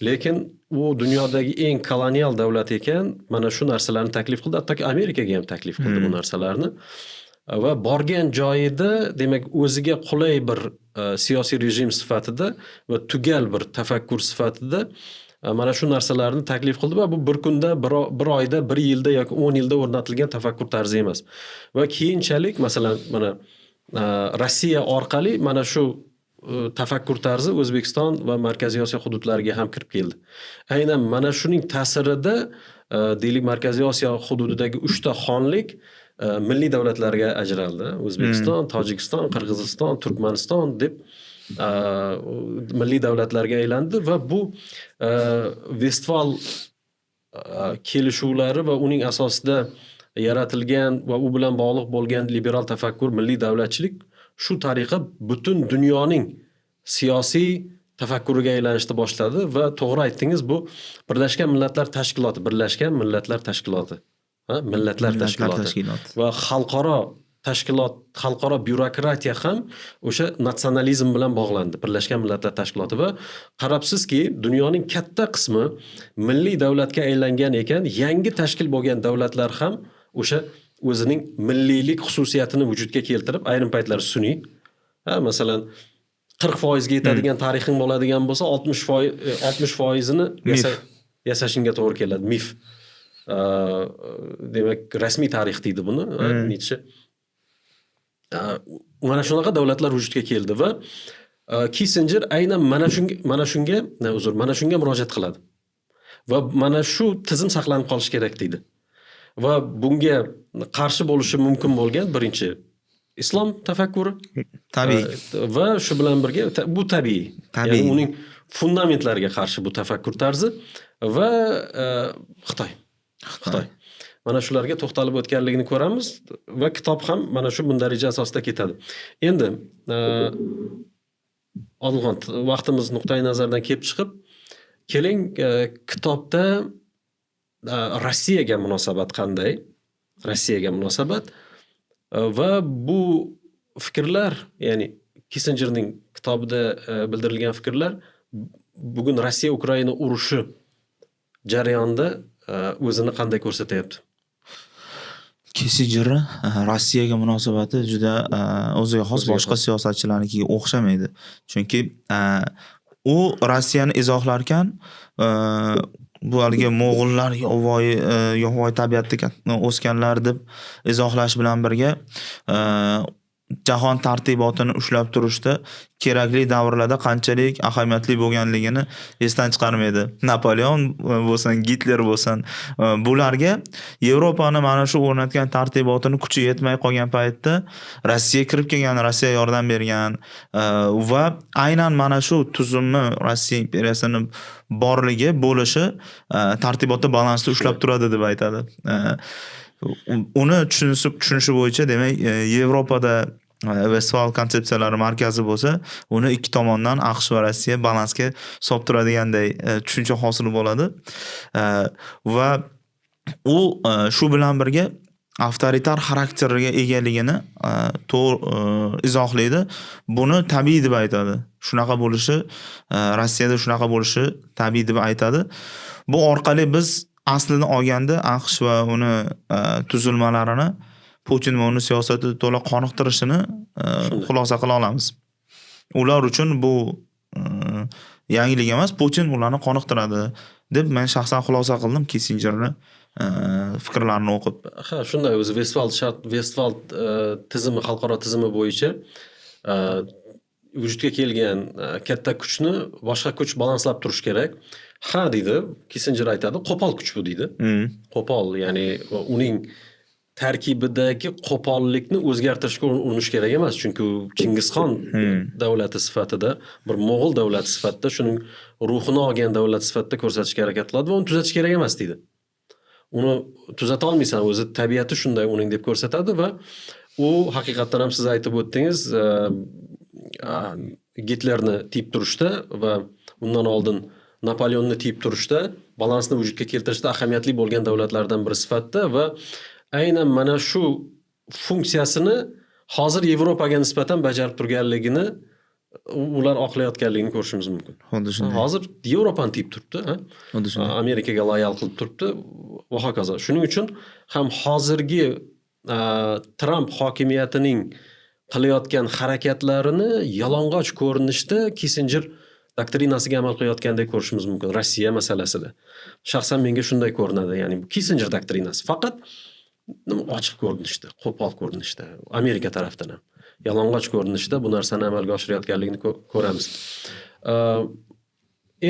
Lekin u dunyodagi eng kolonial davlat ekan, mana shu narsalarni taklif qildi, hattoki Amerikaga ham taklif qildi bu narsalarni. Va borgan joyida, demak, o'ziga qulay bir siyosiy rejim sifatida va tugal bir tafakkur sifatida mana shu narsalarni taklif qildi va bu bir kunda, bir oyda, bir yilda yoki 10 yilda o'rnatilgan tafakkur tarzi emas. Va keyinchalik, masalan, mana Rossiya orqali mana shu tafakkur tarzi O'zbekiston va Markaziy Osiyo hududlariga ham kirib keldi. Aynan mana shuning ta'sirida deylik Markaziy Osiyo hududidagi 3 ta xonlik milliy davlatlarga ajraldi. O'zbekiston, Tojikiston, Qirg'iziston, Turkmaniston deb milliy davlatlarga aylandi va bu Westfal kelishuvlari va uning asosida yaratilgan va u bilan bog'liq bo'lgan liberal tafakkur, milliy davlatchilik shu tariqa butun dunyoning siyosiy tafakkuriga aylanishni boshladi va to'g'ri aytdingiz, bu Birlashgan Millatlar Tashkiloti, Birlashgan Millatlar Tashkiloti, Millatlar Tashkiloti va xalqaro tashkilot, xalqaro byurokratiya ham o'sha natsionalizm bilan bog'landi. Birlashgan Millatlar Tashkiloti va qarabsizki, dunyoning katta qismi milliy davlatga aylangan ekan, yangi tashkil bo'lgan davlatlar ham o'sha o'zining milliylik xususiyatini vujudga keltirib, ayrim paytlar sun'iy, masalan 40% ga yetadigan tarixing bo'ladigan bo'lsa, 60%ni yasashingga to'g'ri keladi. Mif. Demak, rasmiy tarix deydi buni, Nietzsche. Mana shunaqa davlatlar vujudga keldi va Kissinger aynan mana shunga murojaat qiladi. Va mana shu tizim saqlanib qolishi kerak deydi. Va bunga qarshi bo'lishi mumkin bo'lgan birinchi islom tafakkuri. Tabiiy. Va shu bilan birga bu tabiiy. Ya'ni uning fundamentlariga qarshi bu tafakkur tarzi va Xitoy. Mana shularga to'xtalib o'tganligini ko'ramiz va kitob ham mana shu mundarija asosida ketadi. Endi Odilxon, vaqtimiz nuqtai nazardan kelib chiqib, keling kitobda Rossiyaga munosabat qanday? Rossiyaga munosabat va bu fikrlar, ya'ni Kissingerning kitobida bildirilgan fikrlar bugun Rossiya Ukraina urushi jarayonida o'zini qanday ko'rsatyapti? Kissinger Rossiyaga munosabati juda o'ziga xos boshqa siyosatchilarnikiga o'xshamaydi. Chunki u Rossiyani izohlarkan bu haligi mo'g'ullar yovvoyi tabiatda o'sganlar deb izohlash bilan birga jahon tartibotini ushlab turishda kerakli davrlarda qanchalik ahamiyatli bo'lganligini esdan chiqarmaydi. Napoleon bo'lsin, Gitler bo'lsin, bularga Yevropani mana shu o'rnatgan tartibotini kuchi yetmay qolgan paytda Rossiya kirib kelgan, Rossiya yordam bergan va aynan mana shu tuzumni Rossiya imperiyasini borligi, bo'lishi tartibotda balansni ushlab turadi deb aytadi. Uni tushunishi bo'yicha, demak, Yevropada Vestfal konsepsiyalari markazi bo'lsa, uni ikki tomondan AQSh va Rossiya balansga solib turadiganday tushuncha hosil bo'ladi. Va u shu bilan birga avtoritar xarakterga egaligini izohlaydi. Buni tabiiy deb aytadi. Shunaqa bo'lishi, Rossiyada shunaqa bo'lishi tabiiy deb aytadi. Bu orqali biz aslini olganda AQSh va uni tuzilmalarini, Putin va uni siyosati to'la qoniqtirishini xulosa qila olamiz. Ular uchun bu yangilik emas, Putin ularni qoniqtiradi deb men shaxsan xulosa qildim Kissingerni fikrlarini o'qib. Ha, shunday, o'zi Vestfal tizimi, xalqaro tizimi bo'yicha vujudga kelgan katta kuchni boshqa kuch balanslab turish kerak. Ha deydi, Kissinger aytadi, qo'pol kuch bu deydi. Qo'pol, ya'ni uning tarkibidagi qo'pollikni o'zgartirishga urinish kerak emas, chunki Chingizxon davlati sifatida, bir Mo'g'ul davlati sifatida, shuning ruhini olgan davlat sifatida ko'rsatishga harakat qiladi va uni tuzatish kerak emas deydi. Uni tuzata olmaysan, o'zi tabiati shunday uning deb ko'rsatadi va u haqiqatdan ham siz aytib o'tdingiz, Gitlerni tiyib turishda va undan oldin Napoleonni tiyib turishda, balansni vujudga keltirishda ahamiyatli bo'lgan davlatlardan biri sifatida va aynan mana shu funksiyasini hozir Yevropaga nisbatan bajarib turganligini ular oqlayotganligini ko'rishimiz mumkin. Xuddi shunday. Hozir Yevropani tiyib turibdi, Xuddi shunday. Amerikaga loyal qilib turibdi va hokazo. Shuning uchun ham hozirgi Trump hokimiyatining qilayotgan harakatlarini yalang'och ko'rinishda Kissinger doktrinasiga amal qilayotgandek ko'rishimiz mumkin Rossiya masalasida. Shaxsan menga shunday ko'rinadi, ya'ni bu Kissinger doktrinasi faqat ochiq ko'rinishda, qo'pol ko'rinishda, Amerika tarafdan ham yalang'och ko'rinishda bu narsani amalga oshirayotganligini ko'ramiz.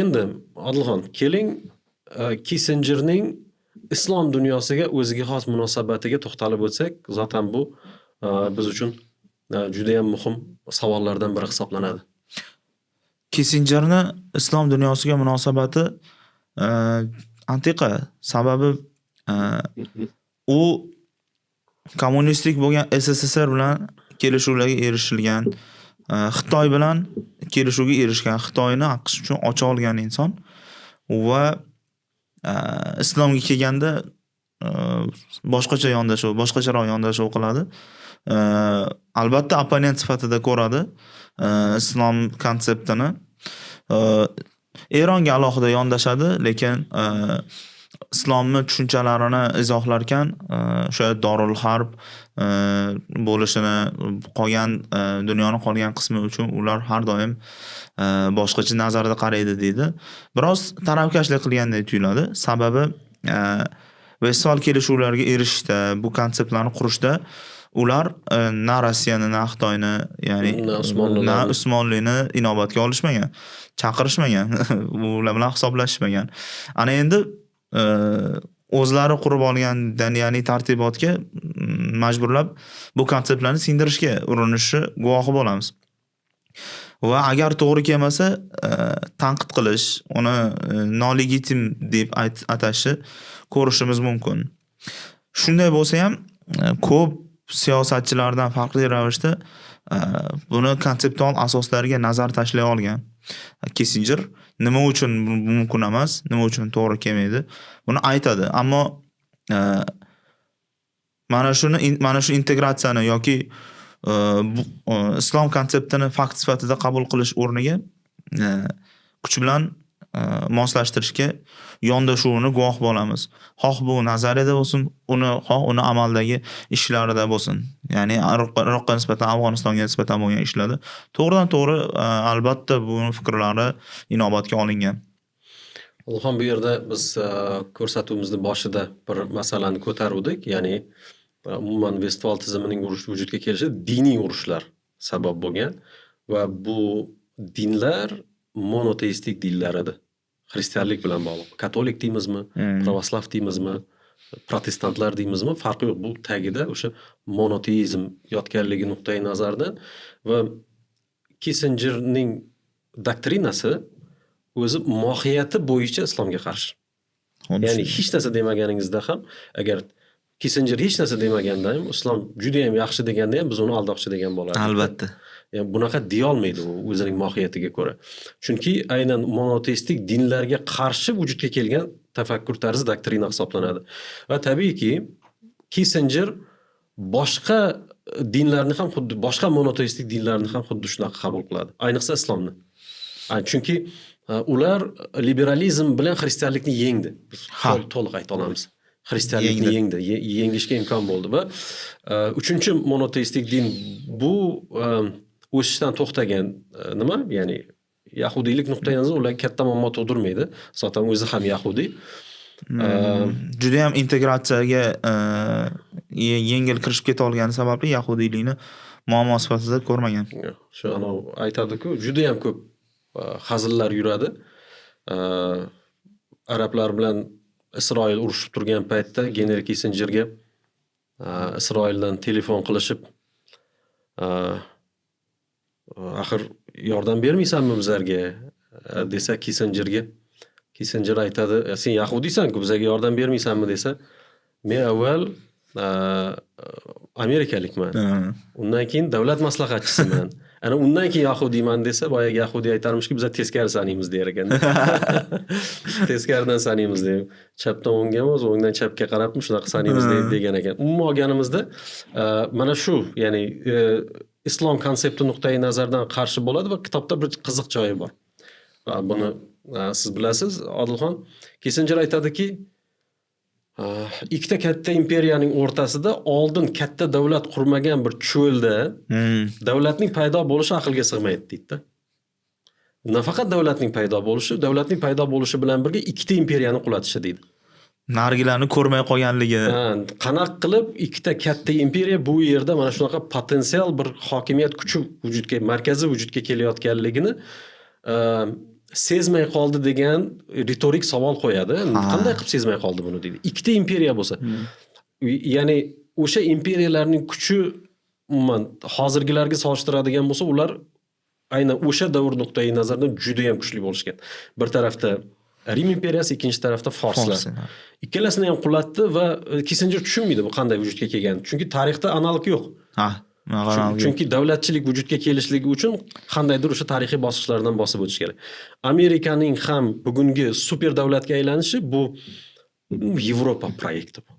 Endi Odilxon, keling Kissingerning islom dunyosiga o'ziga xos munosabatiga to'xtalib o'tsak, zotan bu biz uchun juda ham muhim savollardan biri hisoblanadi. Kissingerni islom dunyosiga munosabati antiqa, sababi u kommunistik bo'lgan SSSR bilan kelishuvlarga erishilgan, Xitoy bilan kelishuvga erishgan, Xitoyni AQSh uchun ocha olgan inson va islomga kelganda boshqacha yondashuv, boshqacharoq yondashuv qiladi. Albatta opponent sifatida ko'radi islom konseptini. Eronga alohida yondashadi, lekin islomni tushunchalarini izohlarkan o'sha Dorul Harb bo'lishini, qolgan dunyoning qolgan qismi uchun ular har doim boshqacha nazarda qaraydi deydi. Biroz tarafkashlik qilgandek tuyuladi. Sababi Vestfal kelishuvlariga erishishda, bu konseptlarni qurishda ular na Rossiyani, na Xitoyni, ya'ni na Usmonlini inobatga olishmagan, chaqirishmagan, ular bilan hisoblashmagan. Ana endi o'zlari qurib olgandan, ya'ni tartibotga majburlab bu konseptlarni singdirishga urinishi guvohi bo'lamiz. Va agar to'g'ri kelmasa, tanqid qilish, uni nolegitim deb atashi ko'rishimiz mumkin. Shunday bo'lsa ham, ko'p siyosatchilardan farqli ravishda buni konseptual asoslariga nazar tashlay olgan. Kissinger nima uchun mumkin emas, nima uchun to'g'ri kelmaydi, buni aytadi. Ammo mana shu integratsiyani yoki islom konseptini fakt sifatida qabul qilish o'rniga kuch bilan moslashtirishga yondashuvini guvoh bo'lamiz. Xoh bu nazariyada bo'lsin, xoh uni amaldagi ishlarida bo'lsin. Ya'ni Iroqqa nisbatan, Afg'onistonga nisbatan bo'lgan ishlarda to'g'ridan to'g'ri albatta bu fikrlari inobatga olingan. Ilhom, bu yerda biz ko'rsatuvimizni boshida bir masalani ko'tardik, ya'ni umuman Vestfal tizimining vujudga kelishi diniy urushlar sabab bo'lgan va bu dinlar monoteistik dinlar edi. Xristianlik bilan bog'liq. Katolik deymizmi, pravoslav deymizmi, protestantlar deymizmi, farqi yo'q. Bu tagida o'sha monoteizm yotganligi nuqtai nazardan va Kissingerning doktrinasi o'zi mohiyati bo'yicha islomga qarshi. Ya'ni hech narsa demaganingizda ham, agar Kissinger hech narsa demaganda ham islom juda ham yaxshi deganda ham biz uni aldoqchi degan bo'lardik. Albatta. Yani bunaqa deya olmaydi u o'zining mohiyatiga ko'ra. Chunki aynan monoteistik dinlarga qarshi vujudga kelgan tafakkur tarzi doktrina hisoblanadi. Va tabiiyki Kissinger boshqa dinlarni ham xuddi, boshqa monoteistik dinlarni ham xuddi shunaqa qabul qiladi. Ayniqsa islomni. Chunki ular liberalizm bilan xristianlikni yengdi. Biz to'liq ayta olamiz. Xristianlikni yengdi, yengishga imkon bo'ldi va uchinchi monoteistik din bu o'sishdan to'xtagan nima? Ya'ni yahudiylik nuqtai nazaridan ular katta muammo tug'dirmaydi. Zotan o'zi ham yahudiy. Juda ham integratsiyaga yengil kirishib keta olgani sababli yahudiylikni muammo sifatida ko'rmagan. Shu aytadi-ku, juda ham ko'p hazillar yuradi. Arablar bilan Isroil urushib turgan paytda Henry Kissingerga Isroildan telefon qilishib, axir yordam bermaysanmi bizlarga desa Kissinger aytadi, sen yahudiysan-ku, bizlarga yordam bermaysanmi desa, men avval amerikalikman. Undan keyin davlat maslahatchisiman. Ana undan keyin yahudiyman desa, boyagi yahudiy aytarmishki, bizlar teskari sanaymiz der ekan. Teskaridan sanaymiz deb, chapdan o'ngga emas, o'ngdan chapga qarabmi shunaqa sanaymiz degan ekan. Umuman olganimizda mana shu, ya'ni islom konsepti nuqtai nazardan qarshi bo'ladi va kitobda bir qiziq joyi bor. Buni siz bilasiz, Odilxon. Kissinger aytadiki, ikkita katta imperiyaning o'rtasida oldin katta davlat qurmagan bir cho'lda davlatning paydo bo'lishi aqlga sig'maydi deydi-da. Nafaqat davlatning paydo bo'lishi bilan birga ikkita imperiyani qulatishi deydi. Nargilarni ko'rmay qolganligi. Qanaqa qilib ikkita katta imperiya bu yerda mana shunaqa potensial bir hokimiyat kuchi vujudga, markaziy vujudga kelayotganligini sezmay qoldi degan retorik savol qo'yadi. Qanday qilib sezmay qoldi buni deydi. Ikkita imperiya bo'lsa. Ya'ni o'sha imperiyalarning kuchi umuman hozirgilarga solishtiradigan bo'lsa, ular aynan o'sha davr nuqtai nazaridan juda ham kuchli bo'lishgan. Bir tarafda Rim imperiyasi ikkinchi tarafda forslar. Forslar. Ikkalasini ham qulatdi va Kissinger tushunmaydi bu qanday vujudga kelganini. Chunki tarixda analog yo'q. Ha, Chunki davlatchilik vujudga kelishligi uchun qandaydir o'sha tarixiy bosqichlardan bosib o'tish kerak. Amerikaning ham bugungi super davlatga aylanishi bu Yevropa proyekti bu.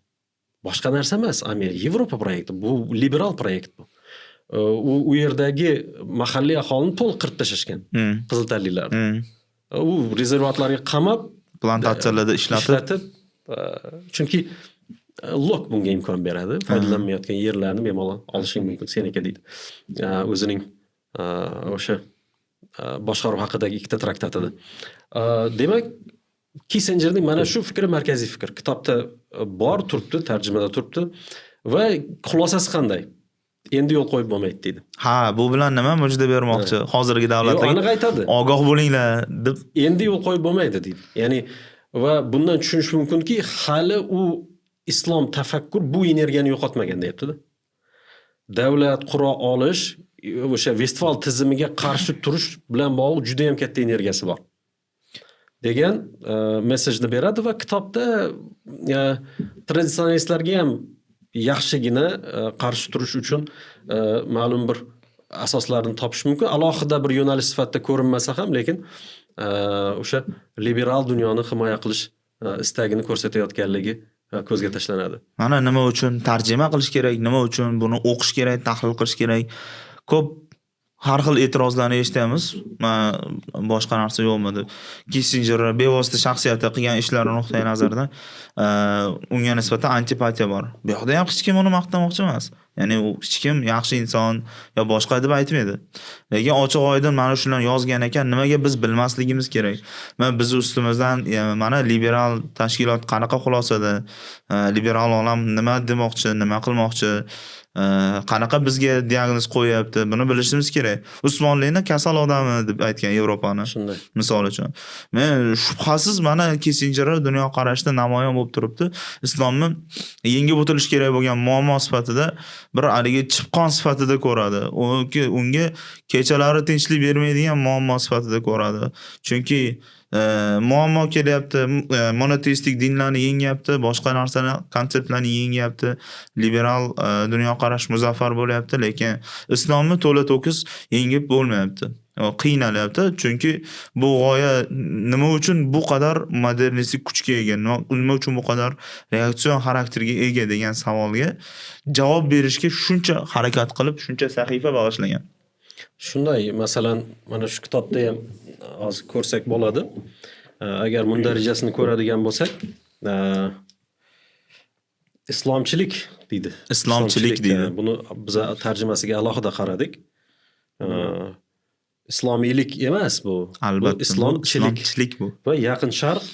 Boshqa narsa emas, Yevropa proyekti. Bu liberal proyekt bu. U yerdagi mahalliy aholini to'liq qirib tashlashgan. Qiziltanlilar. U rezervatlarga qamab, plantatsiyalarda ishlatib, chunki lok bunga imkon beradi. Foydalanmayotgan yerlarni bemalol olishing mumkin, seniki deydi. O'zining o'sha boshqaruv haqidagi ikkita traktatida. Demak, Kissingerning mana shu fikri markaziy fikr. Kitobda bor turibdi, tarjimada turibdi va xulosasi qanday? Endi yo'l qo'yib bo'lmaydi deydi. Ha, bu bilan nima mujda bermoqchi? Hozirgi davlatlarga aniq aytadi. Ogoh bo'linglar deb. Endi yo'l qo'yib bo'lmaydi deydi. Ya'ni va bundan tushunish mumkinki, hali u islom tafakkur bu energiyani yo'qotmagan deyapti-da. Davlat qura olish, o'sha Vestfal tizimiga qarshi turish bilan bog'liq juda ham katta energiyasi bor degan mesajni beradi va kitobda traditsionalistlarga ham yaxshigina qarshi turish uchun ma'lum bir asoslarni topish mumkin. Alohida bir yo'nalish sifatida ko'rinmasa ham, lekin o'sha liberal dunyoni himoya qilish istagini ko'rsatayotganligi ko'zga tashlanadi. Mana nima uchun tarjima qilish kerak, nima uchun buni o'qish kerak, tahlil qilish kerak. Ko'p har xil e'tirozlarni eshitamiz. Boshqa narsa yo'qmi deb. Kissinger bevosita shaxsiyati qilgan ishlari nuqtai nazaridan unga nisbatan antipatiya bor. Bu yoqda ham hech kim uni maqtamoqchi emas. Ya'ni u hech kim yaxshi inson yo boshqa deb aytmaydi. Lekin ochiq oydin mana shularni yozgan ekan, nimaga biz bilmasligimiz kerak? Mana biz ustimizdan mana liberal tashkilot qanaqa xulosada, liberal olam nima demoqchi, nima qilmoqchi, qanaqa bizga diagnoz qo'yapti, buni bilishimiz kerak. Usmonlikni kasal odami deb aytgan Yevropani. Shunday. Misol uchun. Men shubhasiz mana Kissinger dunyo qarashida namoyon bo'lib turibdi. Islomni yengib o'tilish kerak bo'lgan muammo sifatida bir haligi chipqon sifatida ko'radi. Unga kechalari tinchlik bermaydigan muammo sifatida ko'radi. Chunki muammo kelyapti, monoteistik dinlarni yengyapti, boshqa narsalar, konseptlarni yengyapti, liberal dunyoqarash muzaffar bo'lyapti, lekin islomni to'la to'kis yengib bo'lmayapti. Qiynalyapti, chunki bu g'oya nima uchun bu qadar modernistik kuchga ega, nima uchun bu qadar reaktsion xarakterga ega degan savolga javob berishga shuncha harakat qilib, shuncha sahifa bag'ishlagan. Shunday, masalan, mana shu kitobda ham hozir ko'rsak bo'ladi. Agar mundarijasini ko'radigan bo'lsak, islomchilik deydi. Islomchilik deydi. Buni biz tarjimasiga alohida qaradik. Islomiylik emas bu. Albatta, bu islomchilik bu. Va Yaqin Sharq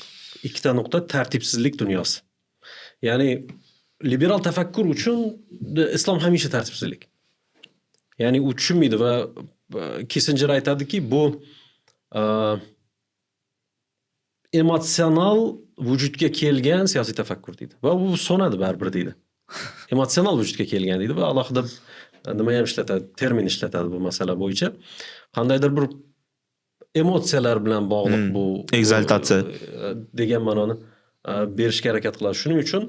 ikkita nuqta tartibsizlik dunyosi. Ya'ni liberal tafakkur uchun islom hamisha tartibsizlik. Ya'ni u tushunmaydi va Kissinger aytadiki, bu emotsional vujudga kelgan siyosiy tafakkur deydi. Va u so'nadi baribir deydi. Emotsional vujudga kelgan deydi va alohida nima ham ishlatadi, termin ishlatadi bu masala bo'yicha. Qandaydir bir emotsiyalar bilan bog'liq bu egzaltatsiya degan ma'noni berishga harakat qiladi. Shuning uchun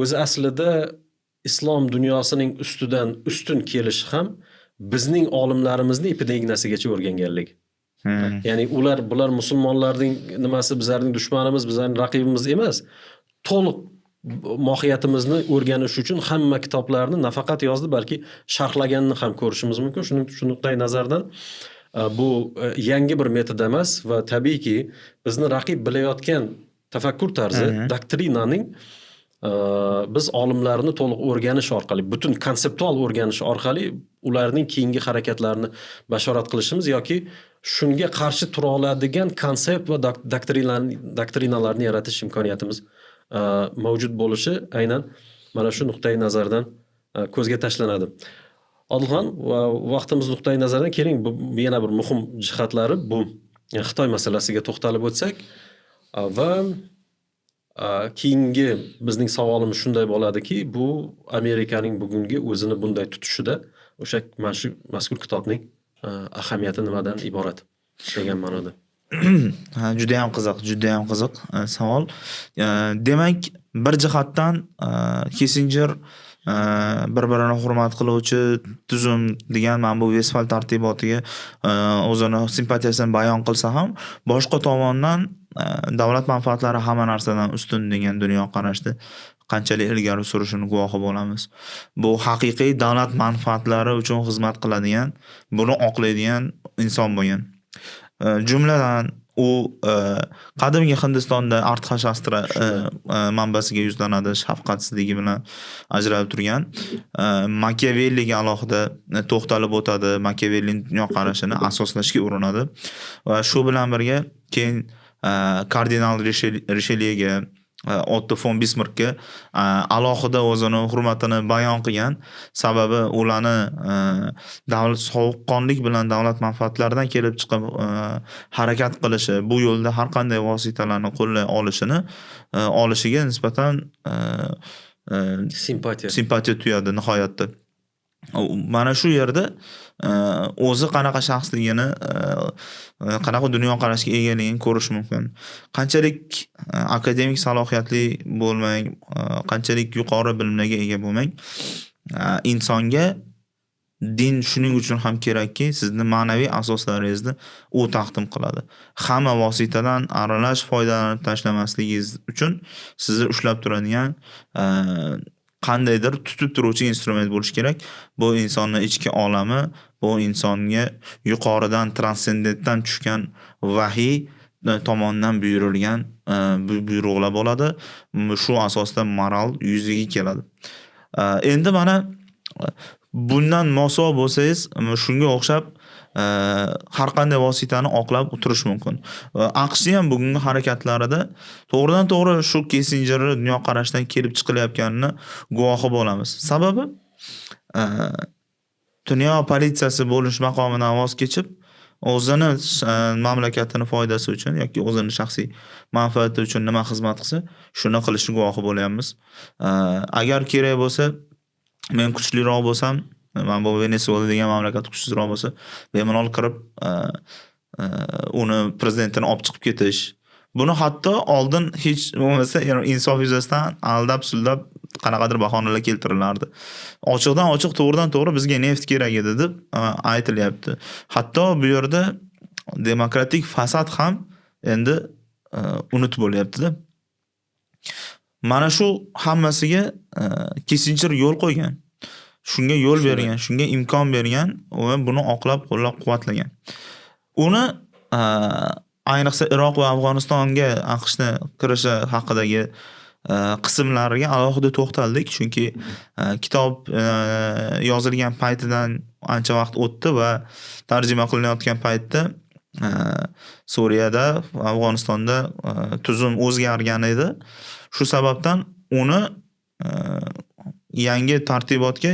o'zi aslida islom dunyosining ustidan ustun kelish ham bizning olimlarimizni ipidan ignasigacha o'rganganlik. Ya'ni bular musulmonlarning nimasi, bizlarning dushmanimiz, bizlarning raqibimiz emas. To'liq mohiyatimizni o'rganish uchun hamma kitoblarni nafaqat yozdi, balki sharhlaganini ham ko'rishimiz mumkin. Shu nuqtai nazardan bu yangi bir metod emas va tabiiyki bizni raqib bilayotgan tafakkur tarzi, doktrinaning biz olimlarni to'liq o'rganish orqali, butun konseptual o'rganish orqali ularning keyingi harakatlarini bashorat qilishimiz yoki shunga qarshi tura oladigan konsept va doktrinalarni yaratish imkoniyatimiz mavjud bo'lishi aynan mana shu nuqtai nazardan ko'zga tashlanadi. Odilxon, vaqtimiz nuqtai nazaridan keling, bu yana bir muhim jihatlari bu Xitoy masalasiga to'xtalib o'tsak va keyingi bizning savolimiz shunday bo'ladiki, bu Amerikaning bugungi o'zini bunday tutishida o'sha mazkur kitobning ahamiyati nimadan iborat degan ma'noda. Juda ham qiziq savol. Demak, bir jihatdan Kissinger bir-birini hurmat qiluvchi tuzum degan mana bu Vestfal tartibotiga o'zini simpatiyasini bayon qilsa ham, boshqa tomondan davlat manfaatlari hamma narsadan ustun degan dunyoqarashda qanchalik ilgari surishini guvohi bo'lamiz. Bu haqiqiy davlat manfaatlari uchun xizmat qiladigan, buni oqlaydigan inson bo'lgan. Jumladan u qadimgi Hindistonda Arthashastra manbasiga yuzlanadi, shafqatsizligi bilan ajralib turgan. Machiavelliga alohida to'xtalib o'tadi, Machiavellining dunyoqarashini asoslashga urinadi va shu bilan birga keyin kardinal Richelieuga, Otto von Bismarckga alohida o'zini hurmatini bayon qilgan. Sababi ularni davlat sovuqqonlik bilan davlat manfaatlaridan kelib chiqib harakat qilishi, bu yo'lda har qanday vositalarni qo'llay olishiga nisbatan simpatiya tuyadi nihoyatda. Mana shu yerda o'zi qanaqa shaxsligini, qanaqa dunyoqarashga egaligini ko'rish mumkin. Qanchalik akademik salohiyatli bo'lmang, qanchalik yuqori bilimlarga ega bo'lmang, insonga din shuning uchun ham kerakki, sizni ma'naviy asoslaringizni u taqdim qiladi. Hamma vositadan aralash foydalanib tashlamasligingiz uchun sizni ushlab turadigan qandaydir tutib turuvchi instrument bo'lish kerak. Bu insonning ichki olami, bu insonga yuqoridan transcendentdan tushgan vahiy tomonidan buyurilgan buyruqlar bo'ladi. Shu asosda moral yuzaga keladi. Endi mana bundan mosuvo bo'lsangiz, shunga o'xshab har qanday vositani oqlab o'tirish mumkin. AQShning ham bugungi harakatlarida to'g'ridan to'g'ri shu Kissinger dunyoqarashdan kelib chiqilayotganini guvohi bo'lamiz. Sababi dunyo politsiyasi bo'lish maqomidan voz kechib, o'zini mamlakatini foydasi uchun yoki o'zini shaxsiy manfaati uchun nima xizmat qilsa, shuni qilishni guvohi bo'lyapmiz. Agar kerak bo'lsa, men kuchliroq bo'lsam, mana bu Venezuela degan mamlakat kuchsizroq bo'lsa, bemalol kirib uni prezidentini olib chiqib ketish. Buni hatto oldin hech bo'lmasa, insof yuzasidan aldab-suldab qanaqadir bahonalar keltirilardi. Ochiqdan ochiq, to'g'ridan to'g'ri bizga neft kerak edi deb aytilyapti. Hatto bu yerda demokratik fasad ham endi unutib bo'lyapti-da. Mana shu hammasiga Kissinger yo'l qo'ygan. Shunga yo'l bergan, shunga imkon bergan va buni oqlab qo'llab-quvvatlagan. Uni ayniqsa Iroq va Afg'onistonga AQShni kirishi haqidagi qismlariga alohida to'xtaldik, chunki kitob yozilgan paytidan ancha vaqt o'tdi va tarjima qilinayotgan paytda Suriyada, Afg'onistonda tuzum o'zgargan edi. Shu sababdan uni yangi tartibotga,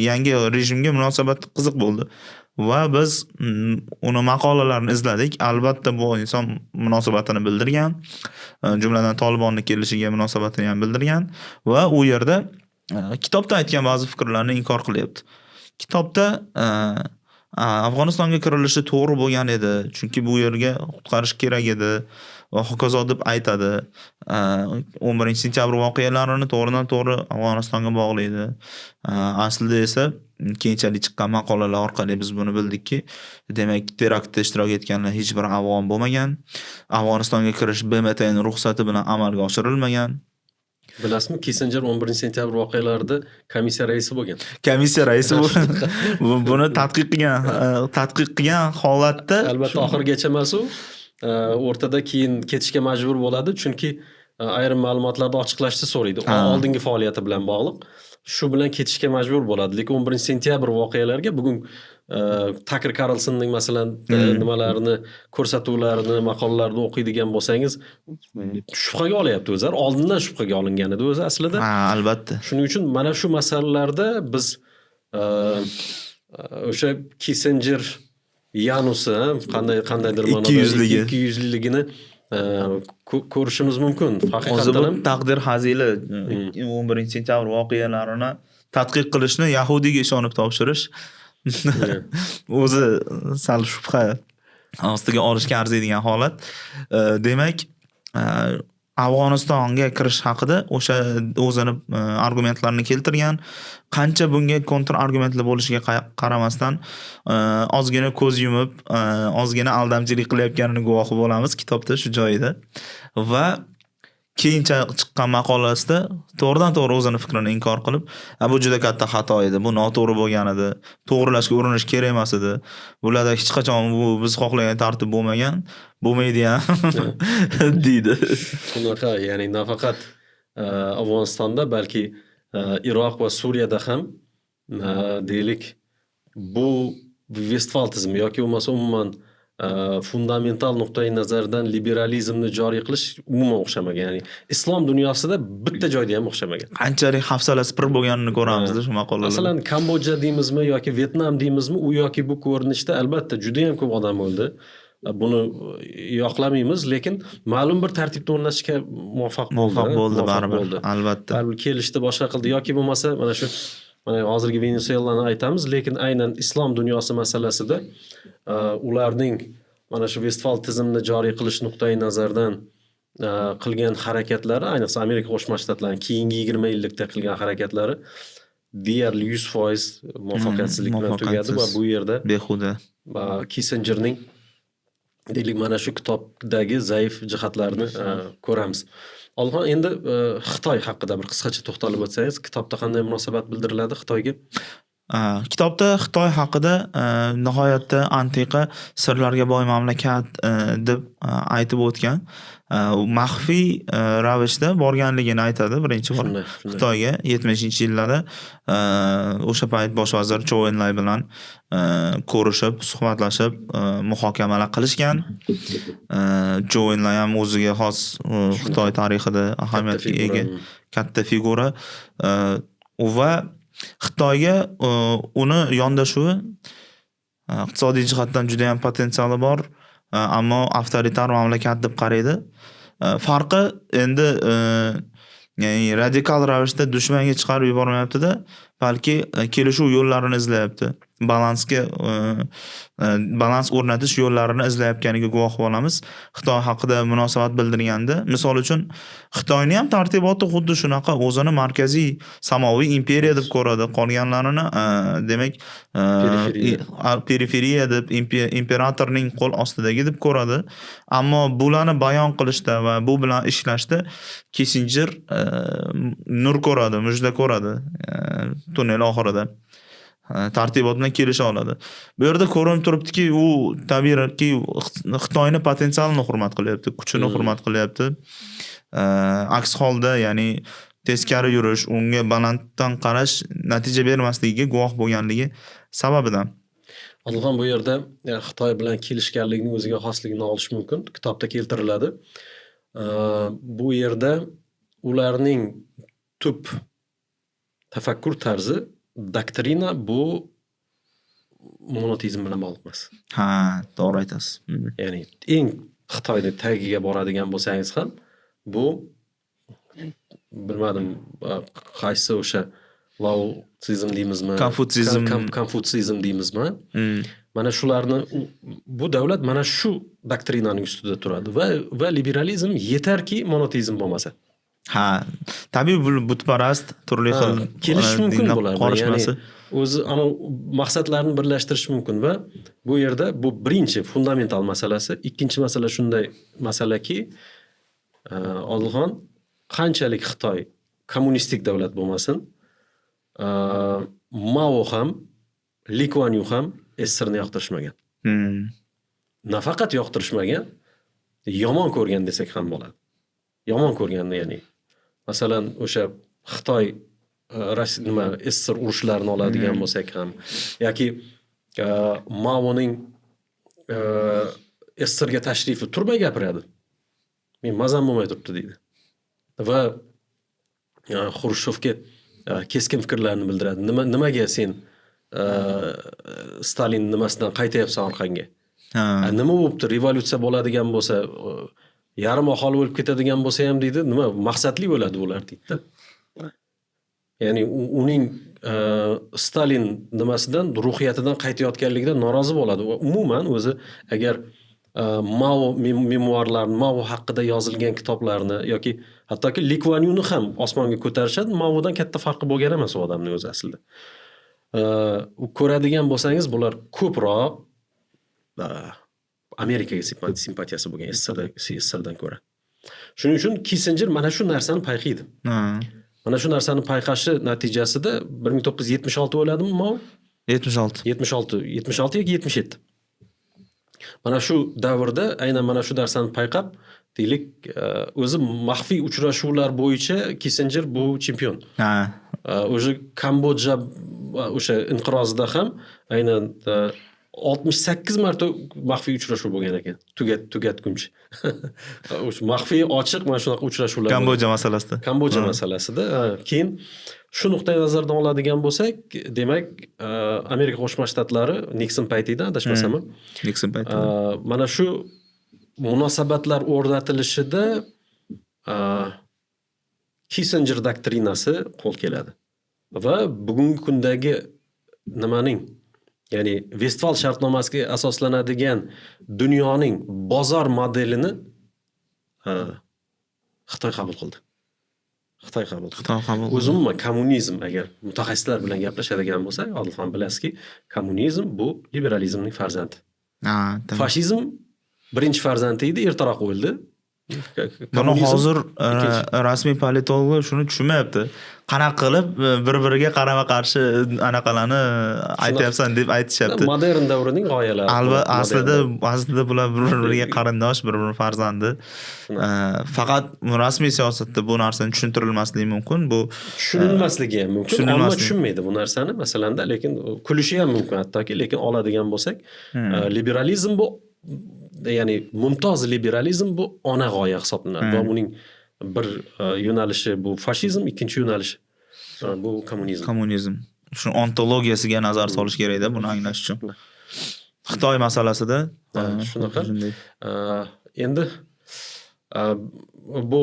yangi rejimga munosabat qiziq bo'ldi va biz uni maqolalarini izladik. Albatta bu inson munosabatini bildirgan, jumladan Tolibonni kelishiga munosabatini ham bildirgan va u yerda kitobda aytgan ba'zi fikrlarni inkor qilyapti. Kitobda Afg'onistonga kirilishi to'g'ri bo'lgan edi, chunki bu yerga qutqarish kerak edi va hokazo deb aytadi. 11-sentyabr voqealarini to'g'ridan to'g'ri Afg'onistonga bog'laydi. Aslida esa keyinchalik chiqqan maqolalar orqali biz buni bildikki, demak teraktda ishtirok etganlar hech bir afg'on bo'lmagan. Afg'onistonga kirish BMTning ruxsati bilan amalga oshirilmagan. Bilasizmi, Kissinger 11-sentyabr voqealarida komissiya raisi bo'lgan. Komissiya raisi bo'lgan. Buni tadqiq qilgan holatda albatta oxirgacha emas u. O'rtada keyin ketishga majbur bo'ladi, chunki ayrim ma'lumotlarni ochiqlashni so'raydi. Oldingi faoliyati bilan bog'liq. Shu bilan ketishga majbur bo'ladi. Lekin 11-sentyabr voqealariga bugun Tucker Carlsonning masalan nimalarini, ko'rsatuvlarini, maqolalarini o'qiydigan bo'lsangiz, shubhaga olyapti o'zlar. Oldindan shubhaga olingan edi o'zi aslida. Albatta. Shuning uchun mana shu masalalarda biz o'sha Kissinger Yanusi qandaydir ma'noda ikki yuzliligini ko'rishimiz mumkin. Haqiqatan ham taqdir hazili 11-sentyabr voqealarini tadqiq qilishni Yahudiga ishonib topshirish o'zi sal shubha. ostiga olishga arziydigan holat. Demak, Afg'onistonga kirish haqida o'sha o'zini argumentlarini keltirgan. Qancha bunga kontr argumentlar bo'lishiga qaramasdan ozgina ko'z yumib, ozgina aldamchilik qilayotganini guvohi bo'lamiz kitobda shu joyida. Va keyinchalik chiqqan maqolasida to'g'ridan-to'g'ri o'zini fikrini inkor qilib, bu juda katta xato edi, bu noto'g'ri bo'lgan edi, to'g'rilashga urinish kerak emas edi. Bularda hech qachon bu biz xohlagan tartib bo'lmagan, bo'lmaydi ham deydi. Bunaqa, ya'ni nafaqat Afg'onistonda, balki Iroq va Suriyada ham deylik bu Vestfal tizimi yoki bo'lmasa umuman fundamental nuqtai nazardan liberalizmni joriy qilish umuman o'xshamagan. Ya'ni islom dunyosida bitta joyda ham o'xshamagan. Qanchalik hafsalasi pir bo'lganini ko'ramizda shu maqolalarda. Masalan, Kambodja deymizmi yoki Vietnam deymizmi, u yoki bu ko'rinishda albatta juda ham ko'p odam o'ldi. Buni yoqlamaymiz, lekin ma'lum bir tartibda o'rnashishga muvaffaq bo'ldi baribir, albatta. Baribir kelishdi, boshqa qildi yoki bo'lmasa mana hozirgi Venesuelani aytamiz, lekin aynan islom dunyosi masalasida ularning mana shu Vestfal tizimini joriy qilish nuqtai nazaridan qilgan harakatlari, ayniqsa Amerika Qo'shma Shtatlarining keyingi 20 yillikda qilgan harakatlari deyarli 100% muvaffaqiyatsizlik bilan tugadi va bu yerda behuda Kissingerning deylik mana shu kitobdagi zaif jihatlarini ko'ramiz. Olg'on, endi Xitoy haqida bir qisqacha to'xtalib o'tsangiz, kitobda qanday munosabat bildiriladi Xitoyga? Kitobda Xitoy haqida nihoyatda antiqa sirlarga boy mamlakat deb aytib o'tgan. Maxfiy ravishda borganligini aytadi birinchi bor Xitoyga 70-yillarda o'sha payt bosh vazir Chou Enlay bilan ko'rishib, suhbatlashib, muhokamalar qilishgan. Chou Enlay ham o'ziga xos Xitoy tarixida ahamiyatga ega katta figura va Xitoyga uni yondashuvi iqtisodiy jihatdan juda ham potensiali bor, ammo avtoritar mamlakat deb qaraydi. Farqi endi ya'ni radikal ravishda dushmanga chiqarib yubormayapti-da, balki kelishuv yo'llarini izlayapti. Balans o'rnatish yo'llarini izlayotganiga guvoh bo'lamiz. Xitoy haqida munosabat bildirganda, misol uchun, Xitoyni ham tartiboti xuddi shunaqa, o'zini markaziy samoviy imperiya deb ko'radi, qolganlarini demak periferiya deb, imperatorning qo'l ostidagi deb ko'radi. Ammo bularni bayon qilishda va bu bilan ishlashda Kissinger nur ko'radi, mujda ko'radi tunnel oxirida. Tartibot bilan kelisha oladi. Bu yerda ko'rinib turibdiki, u tabiiyki Xitoyni potensialini hurmat qilyapti, kuchini hurmat qilyapti. Aks holda, ya'ni teskari yurish, unga balanddan qarash natija bermasligiga guvoh bo'lganligi sababidan. Alg'on, bu yerda Xitoy bilan kelishganlikning o'ziga xosligini olish mumkin. Kitobda keltiriladi. Bu yerda ularning tub tafakkur tarzi, doktrina bu monoteizm bilan bog'liq emas. Ha, to'g'ri aytasiz. Ya'ni eng Xitoyning tagiga boradigan bo'lsangiz ham, bu bilmadim, qaysi o'sha Laotsizm deymizmi, Konfutsizm deymizmi? Mana shularni bu davlat mana shu doktrinaning ustida turadi va liberalizm yetarki monoteizm bo'lmasa. Ha, tabiiy butparast turli xil kelish mumkin bo'ladi. Qorishmasi. O'zi ana maqsadlarni birlashtirish mumkin va bu yerda bu birinchi fundamental masalasi. Ikkinchi masala shunday masalaki, Odilxon, qanchalik Xitoy kommunistik davlat bo'lmasin, Mao ham, Li Kuan Yu ham SSRni yoqtirishmagan. Nafaqat yoqtirishmagan, yomon ko'rgan desak ham bo'ladi. Yomon ko'rgan, ya'ni masalan o'sha Xitoy SSR urushlarini oladigan bo'lsak ham yoki Maoning SSRga tashrifi turmay gapiradi. Men mazam bo'lmay turibdi deydi. Va Xrushchevga keskin fikrlarni bildiradi. Nimaga sen Stalin nimasidan qaytayapsan orqangga? Nima bo'libdi? Revolyutsiya bo'ladigan bo'lsa, yarim aholi o'lib ketadigan bo'lsa ham deydi, nima maqsadli bo'ladi ular deydi. Ya'ni uning Stalin nimasidan, ruhiyatidan qaytayotganligidan norozi bo'ladi. Va umuman o'zi agar Mao memuarlarini, Mao haqida yozilgan kitoblarni yoki hattoki Li Kuan Yuni ham osmonga ko'tarishadi. Maodan katta farqi bo'lgan emas u odamning o'zi aslida. Ko'radigan bo'lsangiz, bular ko'proq Amerikaga simpatiyasi bo'lgan SSRdan ko'ra. Shuning uchun Kissinger mana shu narsani payqaydi. Mana shu narsani payqashi natijasida 1976 o'ladimi Mao? 76. 76 yoki 77. Mana shu davrda aynan mana shu narsani payqab, deylik, o'zi maxfiy uchrashuvlar bo'yicha Kissinger bu chempion. O'sha Kambodja o'sha inqirozida ham aynan 68 marta maxfiy uchrashuv bo'lgan ekan. Tugatguncha. O'sha maxfiy ochiq mana shunaqa uchrashuvlar. Kambodja masalasida. Kambodja masalasida. Keyin shu nuqtai nazardan oladigan bo'lsak, demak, Amerika Qo'shma Shtatlari Nixon paytida adashmasam, Nixon paytida. mana shu munosabatlar o'rnatilishida Kissinger doktrinasi qo'l keladi. Va bugungi kundagi nimaning, ya'ni Vestfal shartnomasiga asoslanadigan dunyoning bozor modelini Xitoy qabul qildi. Xitoy qabul qildi. O'zimma kommunizm, agar mutaxassislar bilan gaplashadigan bo'lsak, Odilxon, bilasizki, kommunizm bu liberalizmning farzandi. Fashizm birinchi farzandi edi, ertaroq o'ldi. Buni hozir rasmiy politologlar shuni tushunmayapti. Qanaqa qilib bir-biriga qarama-qarshi anaqalarni aytyapsan deb aytishyapti. Modern davrining g'oyalari. Aslida bular bir-biriga qarindosh, bir-birining farzandi. Faqat rasmiy siyosatda bu narsani tushuntirilmasligi mumkin. Bu tushunilmasligi ham mumkin. Ammo tushunmaydi bu narsani, masalanda, lekin kulishi ham mumkin hattoki, lekin oladigan bo'lsak, liberalizm bu, ya'ni mumtoz liberalizm bu ona g'oya hisoblanadi va uning bir yo'nalishi bu fashizm, ikkinchi yo'nalishi bu kommunizm. Kommunizm. Shu ontologiyasiga nazar solish kerak-da buni anglash uchun. Xitoy masalasida shunaqa. Endi bu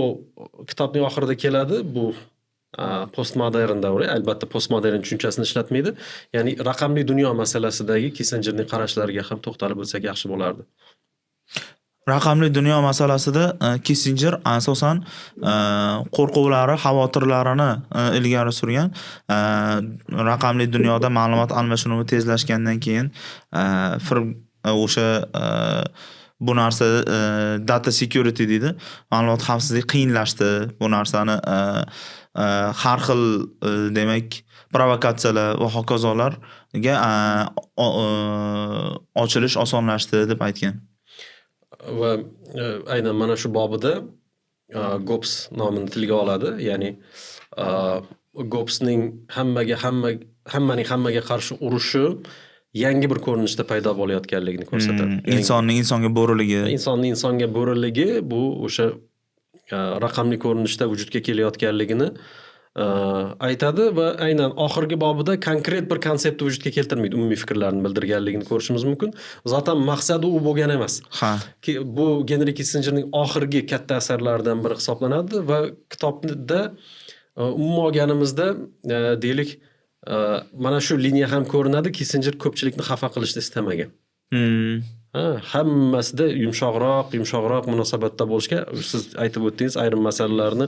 kitobning oxirida keladi, bu postmodern davri, albatta postmodern tushunchasini ishlatmaydi. Ya'ni raqamli dunyo masalasidagi Kissingerning qarashlariga ham to'xtalib o'tsak yaxshi bo'lardi. Raqamli dunyo masalasida Kissinger asosan qo'rquvlari, xavotirlarini ilgari surgan. Raqamli dunyoda ma'lumot almashinuvi tezlashgandan keyin o'sha bu narsa data security deydi. Ma'lumot xavfsizligi qiyinlashdi. Bu narsani har xil demak provokatsiyalar va hokazolarga ochilish osonlashdi deb aytgan. Va aynan mana shu bobida Gobbs nomini tilga oladi. Ya'ni Gobbsning hammaning hammaga qarshi urushi yangi bir ko'rinishda paydo bo'layotganligini ko'rsatadi. Insonning insonga bo'riligi. Insonning insonga bo'riligi bu o'sha raqamli ko'rinishda vujudga kelayotganligini aytadi va aynan oxirgi bobida konkret bir konseptni vujudga keltirmaydi, umumiy fikrlarni bildirganligini ko'rishimiz mumkin. Zaten maqsadi u bo'lgan emas. Bu Henry Kissingerning oxirgi katta asarlaridan biri hisoblanadi va kitobda umuman olganimizda deylik, mana shu liniya ham ko'rinadi. Kissinger ko'pchilikni xafa qilishni istamagan. Hammasida yumshoqroq munosabatda bo'lishga, siz aytib o'tdingiz ayrim masalalarni,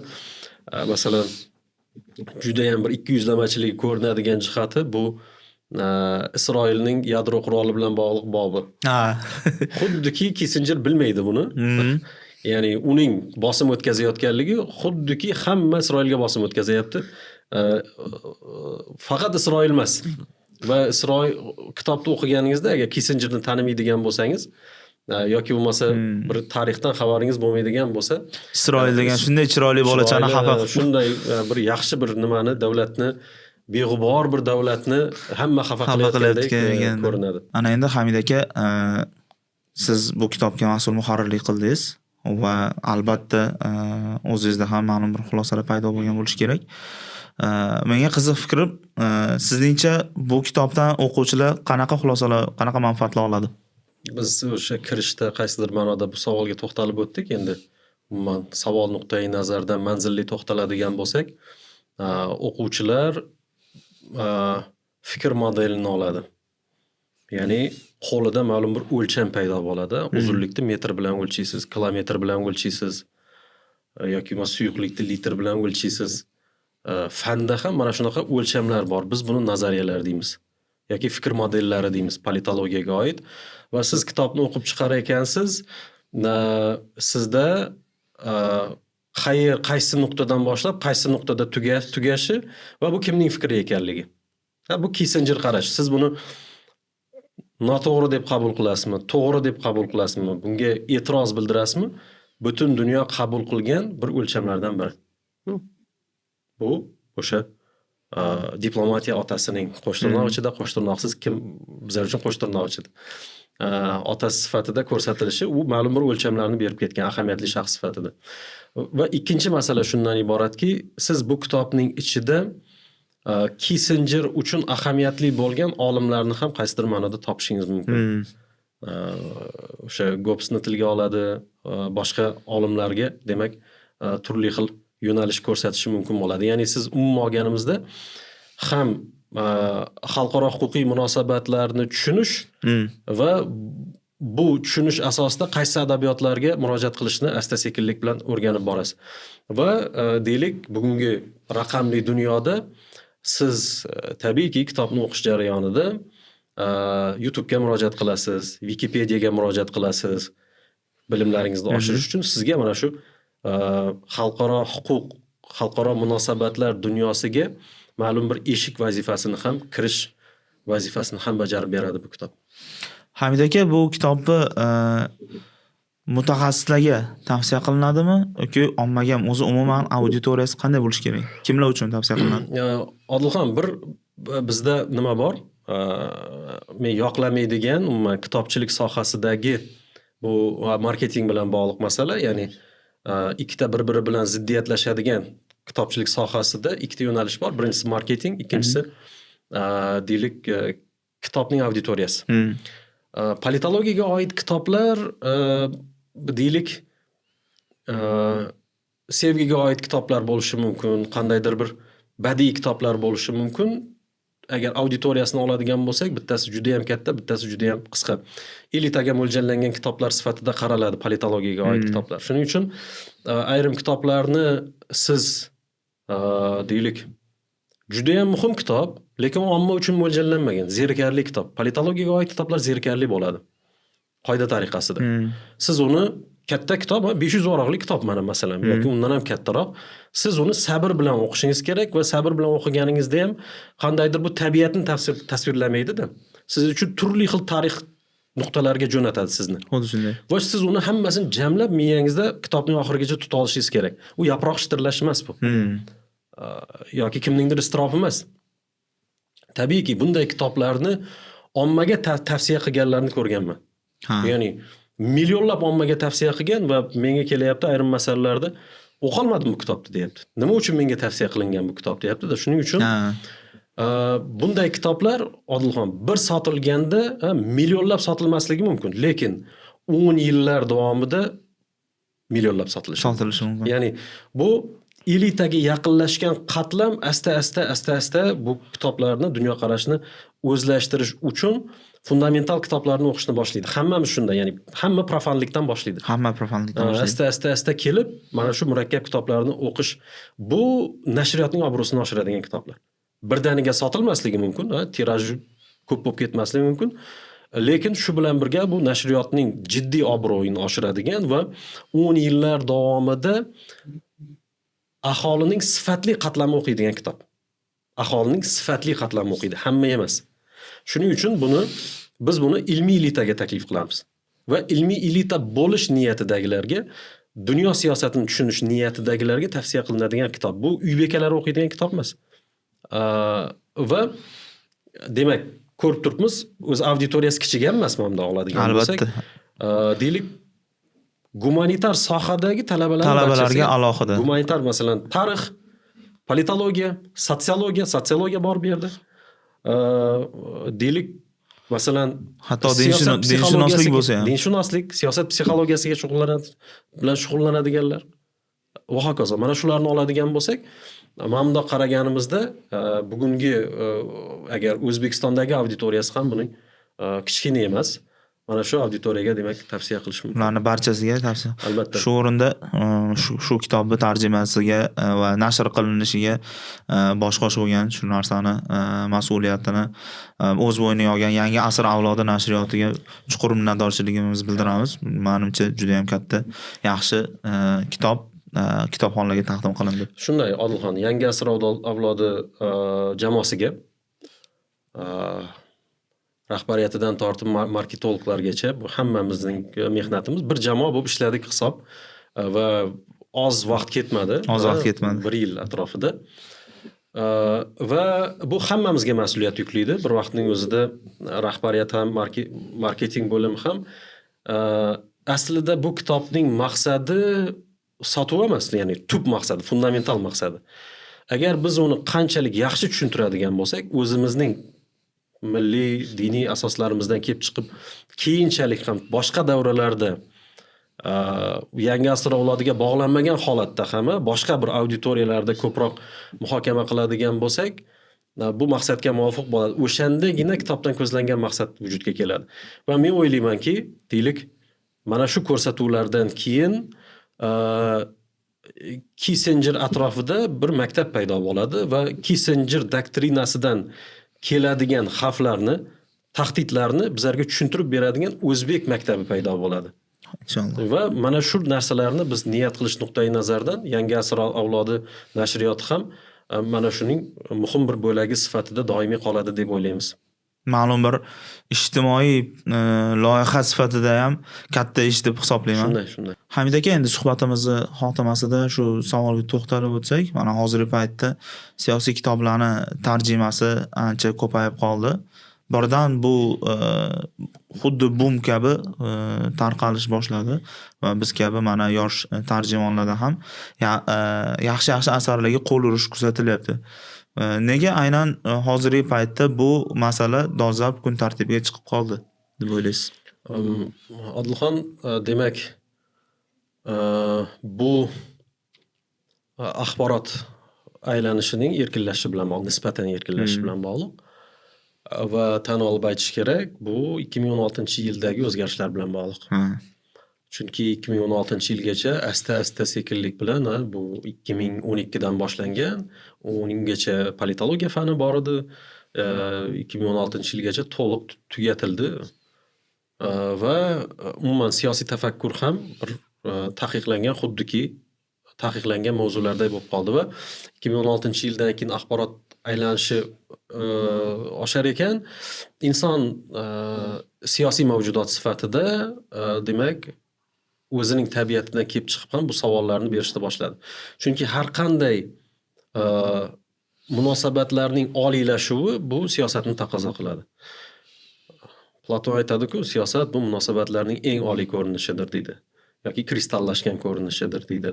masalan, juda ham bir 200lamachilik ko'rinadigan jihati bu Isroilning yadro quroli bilan bog'liq bobi. Xuddiki Kissinger bilmaydi buni. Ya'ni uning bosim o'tkazayotganligi xuddiki hamma Isroilga bosim o'tkazyapti. Faqat Isroil emas. Va Isroil kitobni o'qiganingizda agar Kissingerni tanimaydigan bo'lsangiz yoki bo'lmasa bir tarixdan xabaringiz bo'lmaydigan bo'lsa, Isroil degan shunday chiroyli bolachani xafa qilib, shunday bir yaxshi bir nimani, davlatni, beg'ubor bir davlatni hamma xafa qilayotgandek ko'rinadi. Ana endi Hamid aka, siz bu kitobga mas'ul muharrirlik qildingiz va albatta o'zingizda ham ma'lum bir xulosalar paydo bo'lgan bo'lishi kerak. Menga qiziq fikrim, sizningcha bu kitobdan o'quvchilar qanaqa xulosalar, qanaqa manfaatlar oladi? Biz o'sha kirishda qaysidir ma'noda bu savolga to'xtalib o'tdik. Endi umuman savol nuqtai nazaridan manzilli to'xtaladigan bo'lsak, o'quvchilar fikr modelini oladi. Ya'ni qo'lida ma'lum bir o'lcham paydo bo'ladi. Uzunlikni metr bilan o'lchaysiz, kilometr bilan o'lchaysiz yoki suyuqlikni litr bilan o'lchaysiz. Fanda ham mana shunaqa o'lchamlar bor. Biz buni nazariyalar deymiz. Yoki fikr modellari deymiz politologiyaga oid. Va siz kitobni o'qib chiqar ekansiz, sizda qaysi nuqtadan boshlab, qaysi nuqtada tugashi va bu kimning fikri ekanligi. Bu Kissinger qarash. Siz buni noto'g'ri deb qabul qilasizmi, to'g'ri deb qabul qilasizmi, bunga e'tiroz bildirasizmi? Butun dunyo qabul qilgan bir o'lchamlardan biri. Bu o'sha diplomatiya otasining qo'shtirnoq ichida, qo'shtirnoqsiz kim bizlar uchun qo'shtirnoq ichida. Otasi sifatida ko'rsatilishi, u ma'lum bir o'lchamlarni berib ketgan ahamiyatli shaxs sifatida. Va ikkinchi masala shundan iboratki, siz bu kitobning ichida Kissinger uchun ahamiyatli bo'lgan olimlarni ham qaysidir ma'noda topishingiz mumkin. O'sha Gobbsni tilga oladi, boshqa olimlarga, demak, turli xil yo'nalish ko'rsatishi mumkin bo'ladi. Ya'ni siz umuman olganimizda ham xalqaro huquqiy munosabatlarni tushunish va bu tushunish asosida qaysi adabiyotlarga murojaat qilishni asta-sekinlik bilan o'rganib borasiz. Va deylik, bugungi raqamli dunyoda siz tabiiyki kitobni o'qish jarayonida YouTube'ga murojaat qilasiz, Wikipediyaga murojaat qilasiz. Bilimlaringizni oshirish uchun sizga mana shu xalqaro huquq, xalqaro munosabatlar dunyosiga ma'lum bir eshik vazifasini ham, kirish vazifasini ham bajarib beradi bu kitob. Hamid aka, bu kitobni mutaxassislarga tavsiya qilinadimi yoki ommaga, o'zi umuman auditoriyasi qanday bo'lishi kerak? Kimlar uchun tavsiya qilinadi? Odilxon, bizda nima bor? Men yoqlamaydigan umuman kitobchilik sohasidagi bu marketing bilan bog'liq masala, ya'ni ikkita bir-biri bilan ziddiyatlashadigan kitobchilik sohasida ikkita yo'nalish bor. Birinchisi marketing, ikkinchisi deylik kitobning auditoriyasi. Politologiyaga oid kitoblar deylik sevgiga oid kitoblar bo'lishi mumkin, qandaydir bir badiiy kitoblar bo'lishi mumkin. Agar auditoriyasini oladigan bo'lsak, bittasi juda ham katta, bittasi juda ham qisqa. Elitaga mo'ljallangan kitoblar sifatida qaraladi politologiyaga oid kitoblar. Shuning uchun ayrim kitoblarni siz deylik juda ham muhim kitob, lekin omma uchun mo'ljallanmagan, zerikarli kitob. Politologiyaga oid kitoblar zerikarli bo'ladi. Qoida tariqasida. Siz uni katta kitob, 500 varaqli kitob mana masalan, yoki undan ham kattaroq. Siz uni sabr bilan o'qishingiz kerak va sabr bilan o'qiganingizda ham qandaydir bu tabiatni tasvirlamaydi-da. Siz uchun turli xil tarix nuqtalariga jo'natadi sizni. Xuddi shunday. Va siz uni hammasini jamlab miyangizda kitobning oxirigacha tuta olishingiz kerak. U yaproq shitirlash emas bu. Yoki kimningdir istrofi emas. Tabiiyki bunday kitoblarni ommaga tavsiya qilganlarni ko'rganman. Ya'ni millionlab ommaga tavsiya qilgan va menga kelyapti ayrim masalalarda o'qolmadim bu kitobni deyapti. Nima uchun menga tavsiya qilingan bu kitob deyapti-da. Shuning uchun bunday kitoblar Odilxon bir sotilganda millionlab sotilmasligi mumkin, lekin 10 yillar davomida millionlab sotilishi mumkin. Ya'ni bu elitaga yaqinlashgan qatlam asta-asta bu kitoblarni, dunyoqarashni o'zlashtirish uchun fundamental kitoblarni o'qishni boshlaydi. Hammamiz shunday, ya'ni hamma profanlikdan boshlaydi. Asta kelib, mana shu murakkab kitoblarni o'qish bu nashriyotning obro'sini oshiradigan kitoblar. Birdaniga sotilmasligi mumkin, tiraji ko'p bo'lib ketmasligi mumkin. Lekin shu bilan birga bu nashriyotning jiddiy obro'yini oshiradigan va 10 yillar davomida aholining sifatli qatlami o'qiydigan kitob. Aholining sifatli qatlami o'qiydi, hamma emas. Shuning uchun biz buni ilmiy elitaga taklif qilamiz. Va ilmiy elita bo'lish niyatidagilarga, dunyo siyosatini tushunish niyatidagilarga tavsiya qilinadigan kitob. Bu uy bekalari o'qiydigan kitob emas. Va demak, ko'rib turibmiz, o'z auditoriyasi kichik emas bunda oladigan bo'lsak. Albatta. Deylik, gumanitar sohadagi talabalarga alohida. Gumanitar masalan tarix, politologiya, sotsiologiya bor bu yerda. Deylik, masalan hatto dinshunoslik bo'lsa ham. Dinshunoslik, siyosat psixologiyasiga shug'ullanadiganlar va hokazo. Mana shularni oladigan bo'lsak, mana bundoq qaraganimizda bugungi agar O'zbekistondagi auditoriyasi ham buning kichkina emas. Mana shu auditoriyaga demak tavsiya qilish mumkin. Ularni barchasiga tavsiya. Albatta. Shu o'rinda shu kitobni tarjimasiga va nashr qilinishiga bosh qo'shgan shu narsani mas'uliyatini o'z bo'yniga olgan Yangi asr avlodi nashriyotiga chuqur minnatdorchiligimizni bildiramiz. Menimcha juda ham katta, yaxshi kitob kitobxonlarga taqdim qilindi. Shunday, Odilxon, Yangi asr avlodi jamoasiga rahbariyatidan tortib marketologlargacha bu hammamizning mehnatimiz bir jamoa bo'lib ishladik hisob va oz vaqt ketmadi. Oz vaqt ketmadi. 1 yil atrofida. Va bu hammamizga mas'uliyat yuklaydi. Bir vaqtning o'zida rahbariyat ham, marketing bo'limi ham aslida bu kitobning maqsadi sotuv emas, ya'ni tub maqsadi, fundamental maqsadi. Agar biz uni qanchalik yaxshi tushuntiradigan bo'lsak, o'zimizning milliy diniy asoslarimizdan kelib chiqib, keyinchalik ham boshqa davralarda yangi asr avlodiga bog'lanmagan holatda ham boshqa bir auditoriyalarda ko'proq muhokama qiladigan bo'lsak, bu maqsadga muvofiq bo'ladi. O'shandagina kitobdan ko'zlangan maqsad vujudga keladi. Va men o'ylaymanki, deylik, mana shu ko'rsatuvlardan keyin Kissinger atrofida bir maktab paydo bo'ladi va Kissinger doktrinasidan keladigan xavflarni, tahdidlarni bizlarga tushuntirib beradigan o'zbek maktabi paydo bo'ladi. Inshaalloh. Va mana shu narsalarni biz niyat qilish nuqtai nazaridan Yangi asr avlodi nashriyoti ham mana shuning muhim bir bo'lagi sifatida doimiy qoladi deb o'ylaymiz. Ma'lum bir ijtimoiy loyiha sifatida ham katta ish deb hisoblayman. Shunday. Hamid aka, endi suhbatimizni xotimasida shu savolga to'xtalib o'tsak, mana hozirgi paytda siyosiy kitoblarni tarjimasi ancha ko'payib qoldi. Birdan bu xuddi boom kabi tarqalish boshladi va biz kabi mana yosh tarjimonlarda ham yaxshi asarlarga qo'l urish kuzatilyapti. Nega aynan hozirgi paytda bu masala dolzarb kun tartibiga chiqib qoldi deb o'ylaysiz? Odilxon, demak, bu axborot aylanishining erkinlashishi bilan bog'liq, nisbatan erkinlashishi bilan bog'liq. Va tan olib aytish kerak, bu 2016-yildagi o'zgarishlar bilan bog'liq. Chunki 2016-yilgacha asta-asta sekinlik bilan bu 2012dan boshlangan, ungacha politologiya fani bor edi. 2016-yilgacha to'liq tugatildi. Va umuman siyosiy tafakkur ham bir taqiqlangan, xuddiki taqiqlangan mavzularday bo'lib qoldi va 2016-yildan keyin axborot aylanishi oshar ekan, inson siyosiy mavjudot sifatida demak o'zining tabiatidan kelib chiqib ham bu savollarni berishni boshladi. Chunki har qanday munosabatlarning oliylashuvi bu siyosatni taqozo qiladi. Platon aytadi-ku, siyosat bu munosabatlarning eng oliy ko'rinishidir deydi. Yoki kristallashgan ko'rinishidir deydi.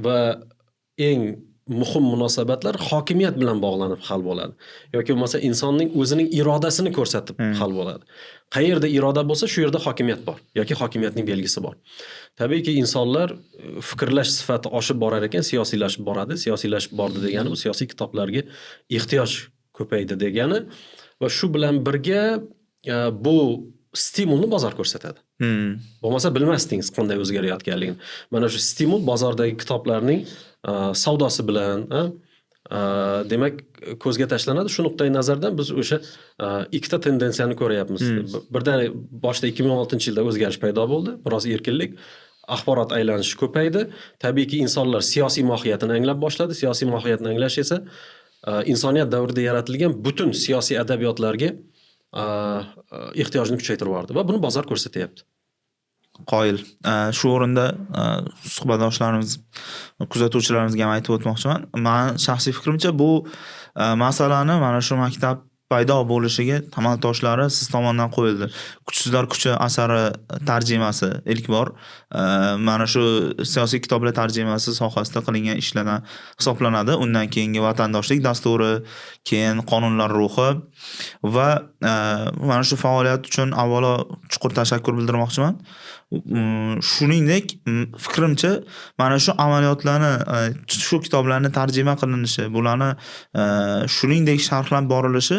Va eng muhim munosabatlar hokimiyat bilan bog'lanib hal bo'ladi. Yoki bo'lmasa insonning o'zining irodasini ko'rsatib hal bo'ladi. Qayerda iroda bo'lsa, shu yerda hokimiyat bor yoki hokimiyatning belgisi bor. Tabiiyki insonlar fikrlash sifati oshib borar ekan, siyosiylashib boradi. Siyosiylashib bordi degani bu siyosiy kitoblarga ehtiyoj ko'paydi degani va shu bilan birga bu stimulni bozor ko'rsatadi. Bo'lmasa bilmasdingiz qanday o'zgarayotganligini. Mana shu stimul bozordagi kitoblarning savdosi bilan demak ko'zga tashlanadi. Shu nuqtai nazardan biz o'sha ikkita tendensiyani ko'ryapmiz. Birdan boshda 2016-yilda o'zgarish paydo bo'ldi, biroz erkinlik, axborot aylanishi ko'paydi. Tabiiyki insonlar siyosiy mohiyatini anglab boshladi. Siyosiy mohiyatni anglash esa insoniyat davrida yaratilgan butun siyosiy adabiyotlarga ehtiyojni kuchaytirib yubordi va buni bozor ko'rsatyapti. Qoyil. Shu o'rinda suhbatdoshlarimiz, kuzatuvchilarimizga ham aytib o'tmoqchiman. Men shaxsiy fikrimcha bu masalani mana shu maktab paydo bo'lishiga tamal toshlari siz tomonidan qo'yildi. Kuchsizlar kuchi asari tarjimasi ilk bor mana shu siyosiy kitoblar tarjimasi sohasida qilingan ishlardan hisoblanadi. Undan keyingi vatandoshlik dasturi, keyin qonunlar ruhi va mana shu faoliyat uchun avvalo chuqur tashakkur bildirmoqchiman. Shuningdek, fikrimcha, mana shu amaliyotlarni, shu kitoblarni tarjima qilinishi, bularni shuningdek sharhlab borilishi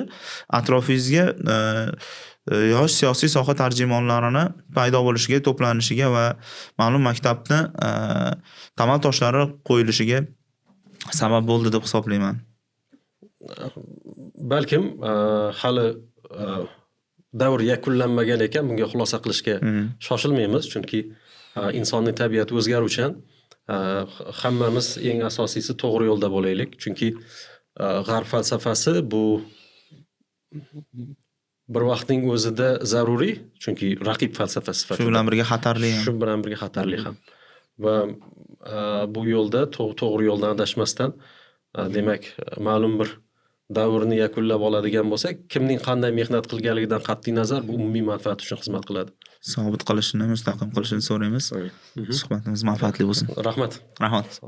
atrofingizga yosh siyosiy soha tarjimonlarini paydo bo'lishiga, to'planishiga va ma'lum maktabni tamal toshlari qo'yilishiga sabab bo'ldi deb hisoblayman. Balkim hali davr yakunlanmagan ekan, bunga xulosa qilishga shoshilmaymiz, chunki insonning tabiati o'zgaruvchan. Hammamiz eng asosiysi to'g'ri yo'lda bo'laylik, chunki g'arb falsafasi bu bir vaqtning o'zida zaruriy, chunki raqib falsafa sifatida. Shu bilan birga xatarli ham. Shu bilan birga xatarli ham. Va bu yo'lda to'g'ri yo'ldan adashmasdan, demak, ma'lum bir davrni yakunlab oladigan bo'lsak, kimning qanday mehnat qilganligidan qat'iy nazar bu umumiy manfaat uchun xizmat qiladi. Sobit qilishini, mustahkam qilishini so'raymiz. Suhbatimiz manfaatli bo'lsin. Rahmat. Rahmat.